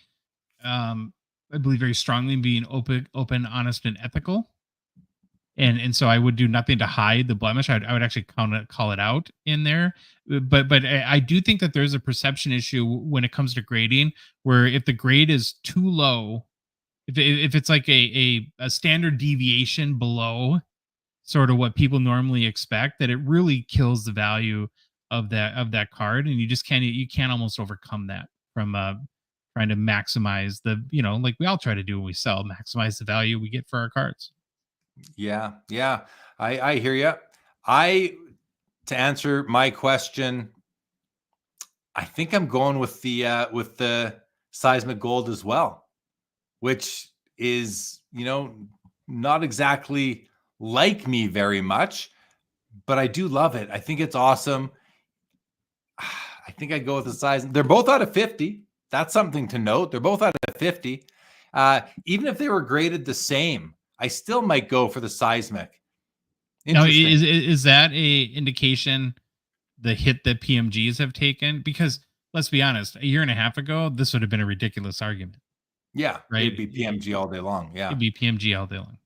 I believe very strongly in being open, honest, and ethical. And so I would do nothing to hide the blemish. I would actually call it out in there. But I do think that there's a perception issue when it comes to grading, where if the grade is too low, if it's like a standard deviation below sort of what people normally expect, that it really kills the value of that card, and you can't almost overcome that from trying to maximize the, like we all try to do when we sell, maximize the value we get for our cards. Yeah. I hear you. To answer my question, I think I'm going with the seismic gold as well, which is, not exactly like me very much, but I do love it. I think it's awesome. I think I'd go with the size. They're both out of 50. That's something to note. They're both out of 50. Even if they were graded the same, I still might go for the seismic. Now, Interesting. is that a indication the hit that PMGs have taken? Because let's be honest, a year and a half ago, this would have been a ridiculous argument, Yeah, right? it'd be PMG all day long. Yeah. It'd be PMG all day long.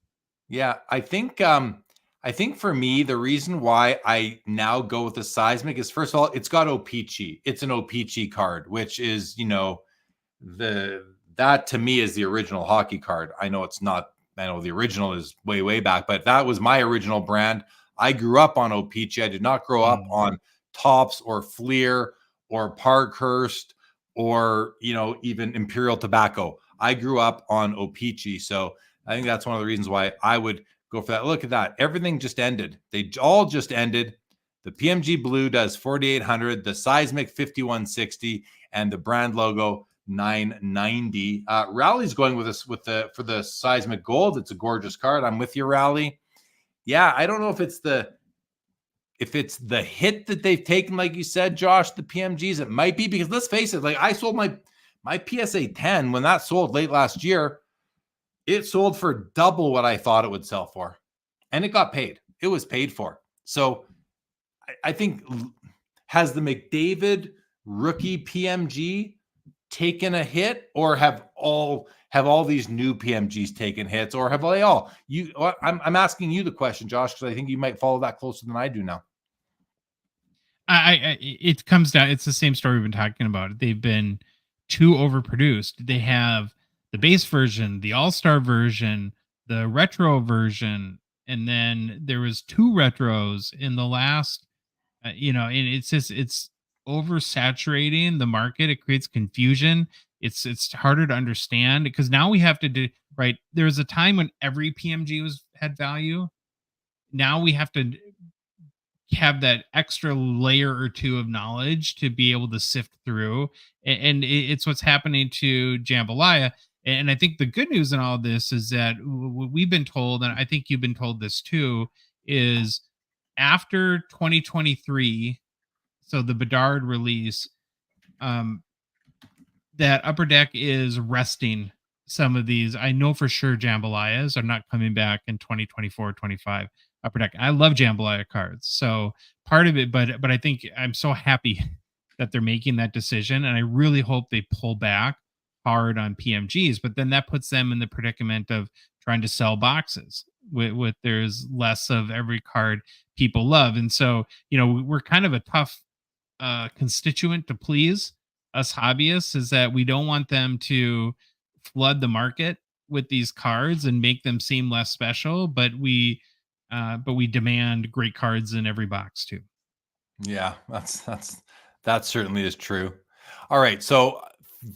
Yeah, I think for me, the reason why I now go with the seismic is, first of all, it's got O-Pee-Chee. It's an O-Pee-Chee card, which is, that to me is the original hockey card. I know it's not. I know the original is way, way back, but that was my original brand. I grew up on O-Pee-Chee. I did not grow up on Tops or Fleer or Parkhurst or, even Imperial Tobacco. I grew up on O-Pee-Chee. So I think that's one of the reasons why I would go for that. Look at that. Everything just ended. They all just ended. The PMG Blue does 4,800, the Seismic 5,160, and the brand logo 990. Rally's going with us for the Seismic Gold. It's a gorgeous card. I'm with you, Rally. Yeah, I don't know if it's the hit that they've taken, like you said, Josh, the PMGs. It might be, because let's face it, like I sold my PSA 10 when that sold late last year. It sold for double what I thought it would sell for, and it got paid. It was paid for. So I think, has the McDavid rookie PMG taken a hit, or have all these new PMGs taken hits, or have they all? I'm asking you the question, Josh, because I think you might follow that closer than I do now. It comes down. It's the same story we've been talking about. They've been too overproduced. They have the base version, the all-star version, the retro version, and then there was 2 retros in the last, and it's just, it's oversaturating the market. It creates confusion. It's harder to understand, because now we have to do, right. There was a time when every PMG had value. Now we have to have that extra layer or two of knowledge to be able to sift through. And it's what's happening to Jambalaya. And I think the good news in all of this is that what we've been told, and I think you've been told this too, is after 2023, so the Bedard release, that Upper Deck is resting some of these. I know for sure Jambalayas are not coming back in 2024, 25. Upper Deck. I love Jambalaya cards. So part of it, but I think I'm so happy that they're making that decision. And I really hope they pull back hard on PMGs, but then that puts them in the predicament of trying to sell boxes with there's less of every card people love. And so, we're kind of a tough constituent to please, us hobbyists, is that we don't want them to flood the market with these cards and make them seem less special, but we demand great cards in every box too. Yeah, that certainly is true. All right, so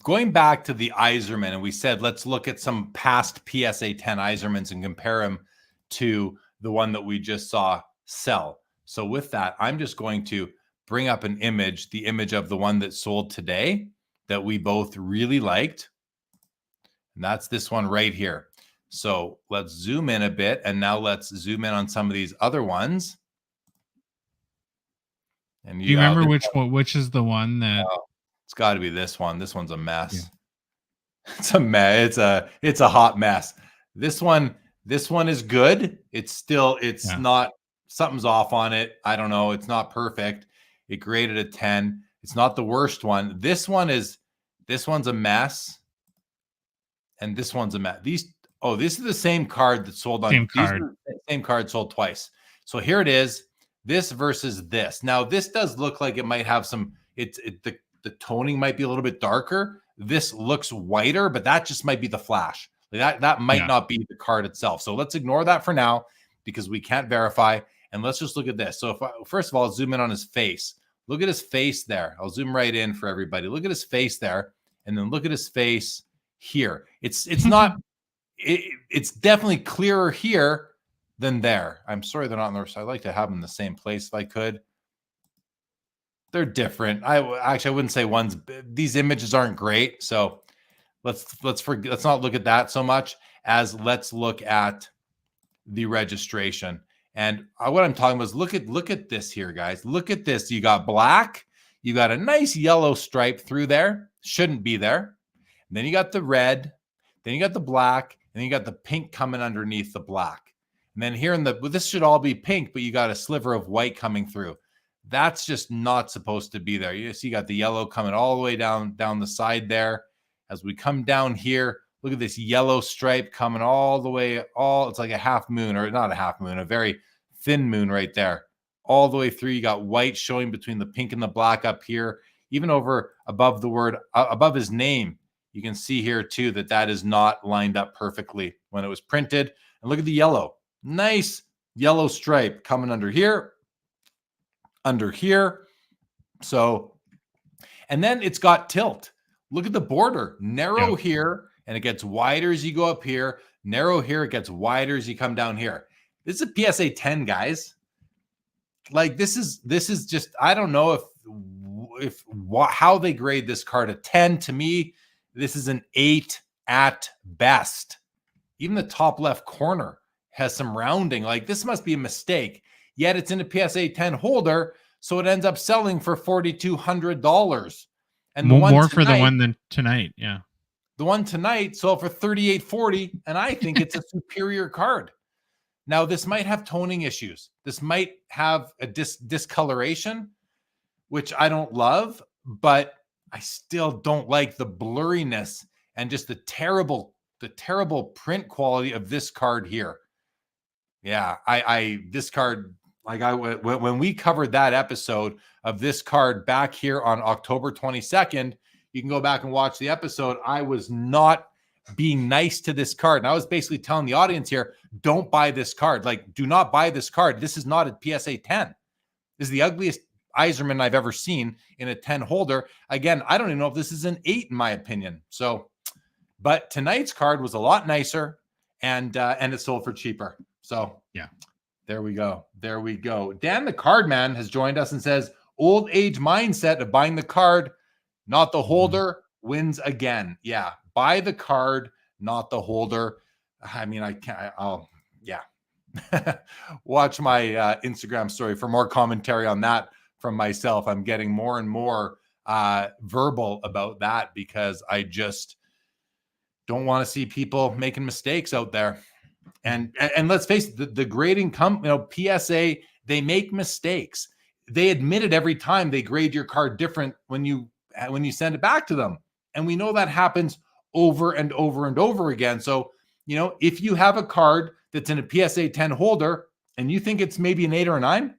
going back to the Yzerman, and we said let's look at some past PSA 10 Yzermans and compare them to the one that we just saw sell. So with that, I'm just going to bring up the image of the one that sold today that we both really liked, and that's this one right here. So let's zoom in a bit, and now let's zoom in on some of these other ones. And you remember which is the one that? It's got to be this one. This one's a mess. Yeah. It's a mess. It's a hot mess. This one is good. It's not, something's off on it. I don't know. It's not perfect. It graded a 10. It's not the worst one. This one's a mess. And this one's a mess. This is the same card that sold on same card sold twice. So here it is. This versus this. Now this does look like it might have some. The toning might be a little bit darker. This looks whiter, but that just might be the flash. That might not be the card itself. So let's ignore that for now because we can't verify. And let's just look at this. So first of all, I'll zoom in on his face. Look at his face there. I'll zoom right in for everybody. Look at his face there, and then look at his face here. It's not. It's definitely clearer here than there. I'm sorry they're not on the side. I'd like to have them in the same place if I could. They're different. I wouldn't say these images aren't great. So let's not look at that so much as let's look at the registration. And what I'm talking about is look at this here, guys. Look at this. You got black. You got a nice yellow stripe through there. Shouldn't be there. And then you got the red. Then you got the black. And then you got the pink coming underneath the black. And then here this should all be pink, but you got a sliver of white coming through. That's just not supposed to be there. You see, you got the yellow coming all the way down the side there. As we come down here, look at this yellow stripe coming all the way, it's like a half moon, or not a half moon, a very thin moon right there. All the way through, you got white showing between the pink and the black up here. Even above the word, above his name, you can see here too that is not lined up perfectly when it was printed. And look at the yellow. Nice yellow stripe coming under here. So, and then it's got tilt. Look at the border. Narrow here, and it gets wider as you go up here. Narrow here, it gets wider as you come down here. This is a PSA 10, guys. Like, this is just, I don't know how they grade this card. A 10, to me, this is an 8 at best. Even the top left corner has some rounding. Like, this must be a mistake. Yet it's in a PSA 10 holder, so it ends up selling for $4,200. And the more for the one than tonight, yeah. The one tonight sold for $3,840, and I think it's a superior card. Now, this might have toning issues. This might have a discoloration, which I don't love, but I still don't like the blurriness and just the terrible print quality of this card here. Yeah, this card, like when we covered that episode of this card back here on October 22nd, you can go back and watch the episode. I was not being nice to this card. And I was basically telling the audience here, don't buy this card. Like, do not buy this card. This is not a PSA 10. This is the ugliest Yzerman I've ever seen in a 10 holder. Again, I don't even know if this is an 8 in my opinion. So, but tonight's card was a lot nicer, and it sold for cheaper. So yeah, there we go. There we go. Dan the Card Man has joined us and says, old age mindset of buying the card, not the holder, wins again. Yeah. Buy the card, not the holder. I mean, yeah. Watch my Instagram story for more commentary on that from myself. I'm getting more and more verbal about that because I just don't want to see people making mistakes out there. And let's face it, the grading PSA, they make mistakes. They admit it every time. They grade your card different when you send it back to them. And we know that happens over and over and over again. So, if you have a card that's in a PSA 10 holder and you think it's maybe an 8 or a 9,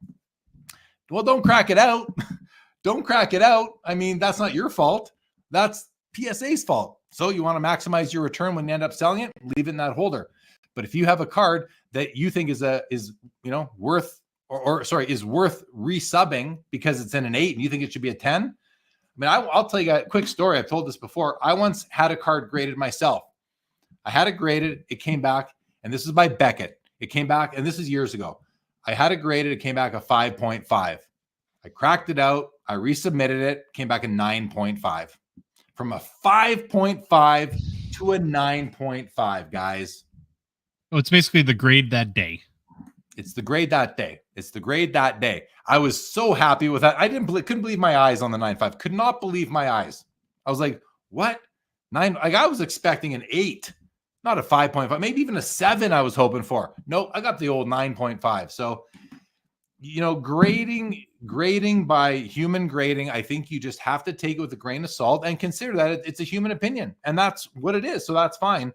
well, don't crack it out. Don't crack it out. I mean, that's not your fault. That's PSA's fault. So you want to maximize your return when you end up selling it, leave it in that holder. But if you have a card that you think is worth resubbing because it's in an 8 and you think it should be a 10, I mean, I'll tell you a quick story. I've told this before. I once had a card graded myself. I had it graded. It came back, and this is by Beckett. It came back, and this is years ago. I had it graded. It came back a 5.5. I cracked it out. I resubmitted it. Came back a 9.5. From a 5.5 to a 9.5, guys. Oh, it's basically the grade that day. It's the grade that day. It's the grade that day. I was so happy with that. I couldn't believe my eyes on the 9.5. Could not believe my eyes. I was like, what? 9? Like, I was expecting an 8, not a 5.5, maybe even a 7 I was hoping for. No, I got the old 9.5. So, grading by human grading, I think you just have to take it with a grain of salt and consider that it's a human opinion. And that's what it is. So that's fine.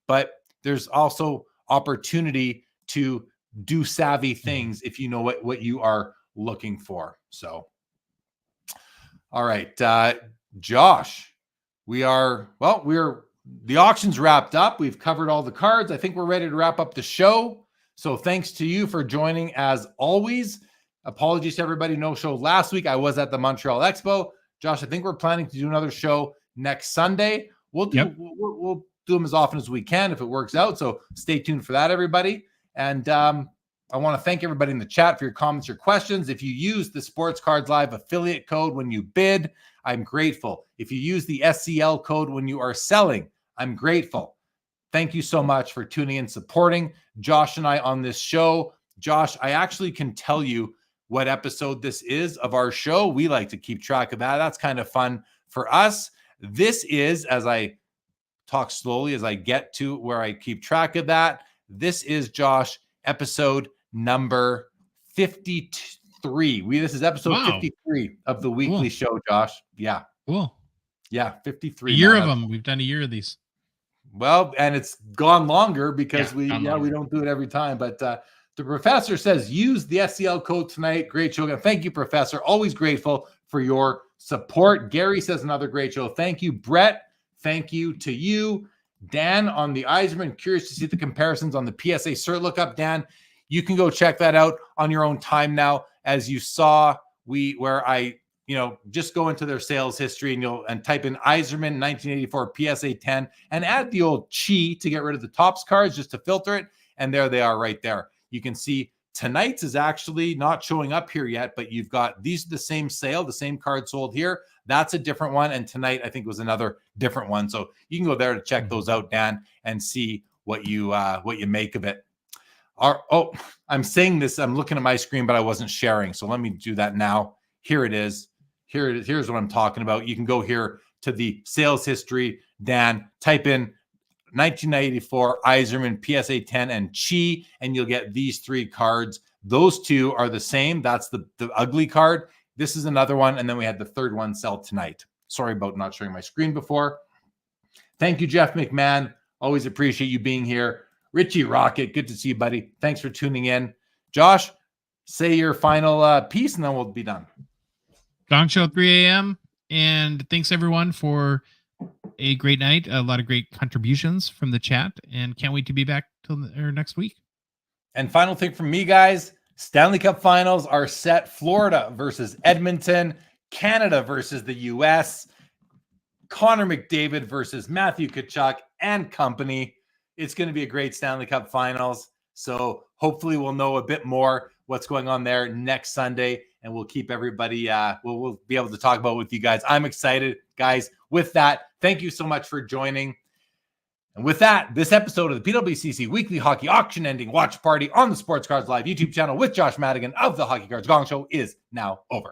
But there's also opportunity to do savvy things if you know what you are looking for. So, all right, Josh, the auction's wrapped up. We've covered all the cards. I think we're ready to wrap up the show. So thanks to you for joining as always. Apologies to everybody. No show last week. I was at the Montreal Expo. Josh, I think we're planning to do another show next Sunday. We'll do them as often as we can if it works out. So stay tuned for that, everybody. And I want to thank everybody in the chat for your comments, your questions. If you use the Sports Cards Live affiliate code when you bid, I'm grateful. If you use the SCL code when you are selling, I'm grateful. Thank you so much for tuning in, supporting Josh and I on this show. Josh, I actually can tell you what episode this is of our show. We like to keep track of that. That's kind of fun for us. This is, as I talk slowly, as I get to where I keep track of that, this is, Josh, episode number 53. This is episode 53 of the weekly show, Josh. Yeah. Cool. Yeah, 53. A year of them. We've done a year of these. Well, and it's gone longer because we don't do it every time. But the professor says, use the SCL code tonight. Great show. Thank you, Professor. Always grateful for your support. Gary says another great show. Thank you, Brett. Thank you to you. Dan on the Yzerman. Curious to see the comparisons on the PSA cert lookup. Dan, you can go check that out on your own time now. As you saw, where I just go into their sales history and type in Yzerman 1984 PSA 10 and add the old chi to get rid of the tops cards just to filter it. And there they are right there. You can see tonight's is actually not showing up here yet, but you've got these are the same sale, the same card sold here. That's a different one. And tonight I think was another different one. So you can go there to check those out, Dan, and see what you make of it. I'm saying this. I'm looking at my screen, but I wasn't sharing. So let me do that now. Here it is. Here's what I'm talking about. You can go here to the sales history, Dan, type in 1994 Yzerman PSA 10 and Chi, and you'll get these three cards. Those two are the same. That's the ugly card. This is another one. And then we had the third one sell tonight. Sorry about not sharing my screen before. Thank you, Jeff McMahon. Always appreciate you being here. Richie Rocket, good to see you, buddy. Thanks for tuning in. Josh, say your final piece, and then we'll be done. Gong Show 3 a.m. And thanks, everyone, for a great night. A lot of great contributions from the chat. And can't wait to be back till next week. And final thing from me, guys. Stanley Cup finals are set. Florida versus Edmonton. Canada versus the U.S. Connor McDavid versus Matthew Tkachuk and company. It's going to be a great Stanley Cup finals. So hopefully we'll know a bit more what's going on there next Sunday, and we'll keep everybody, we'll be able to talk about it with you guys. I'm excited, guys. With that, thank you so much for joining. And with that, this episode of the PWCC Weekly Hockey Auction Ending Watch Party on the Sports Cards Live YouTube channel with Josh Madigan of the Hockey Cards Gong Show is now over.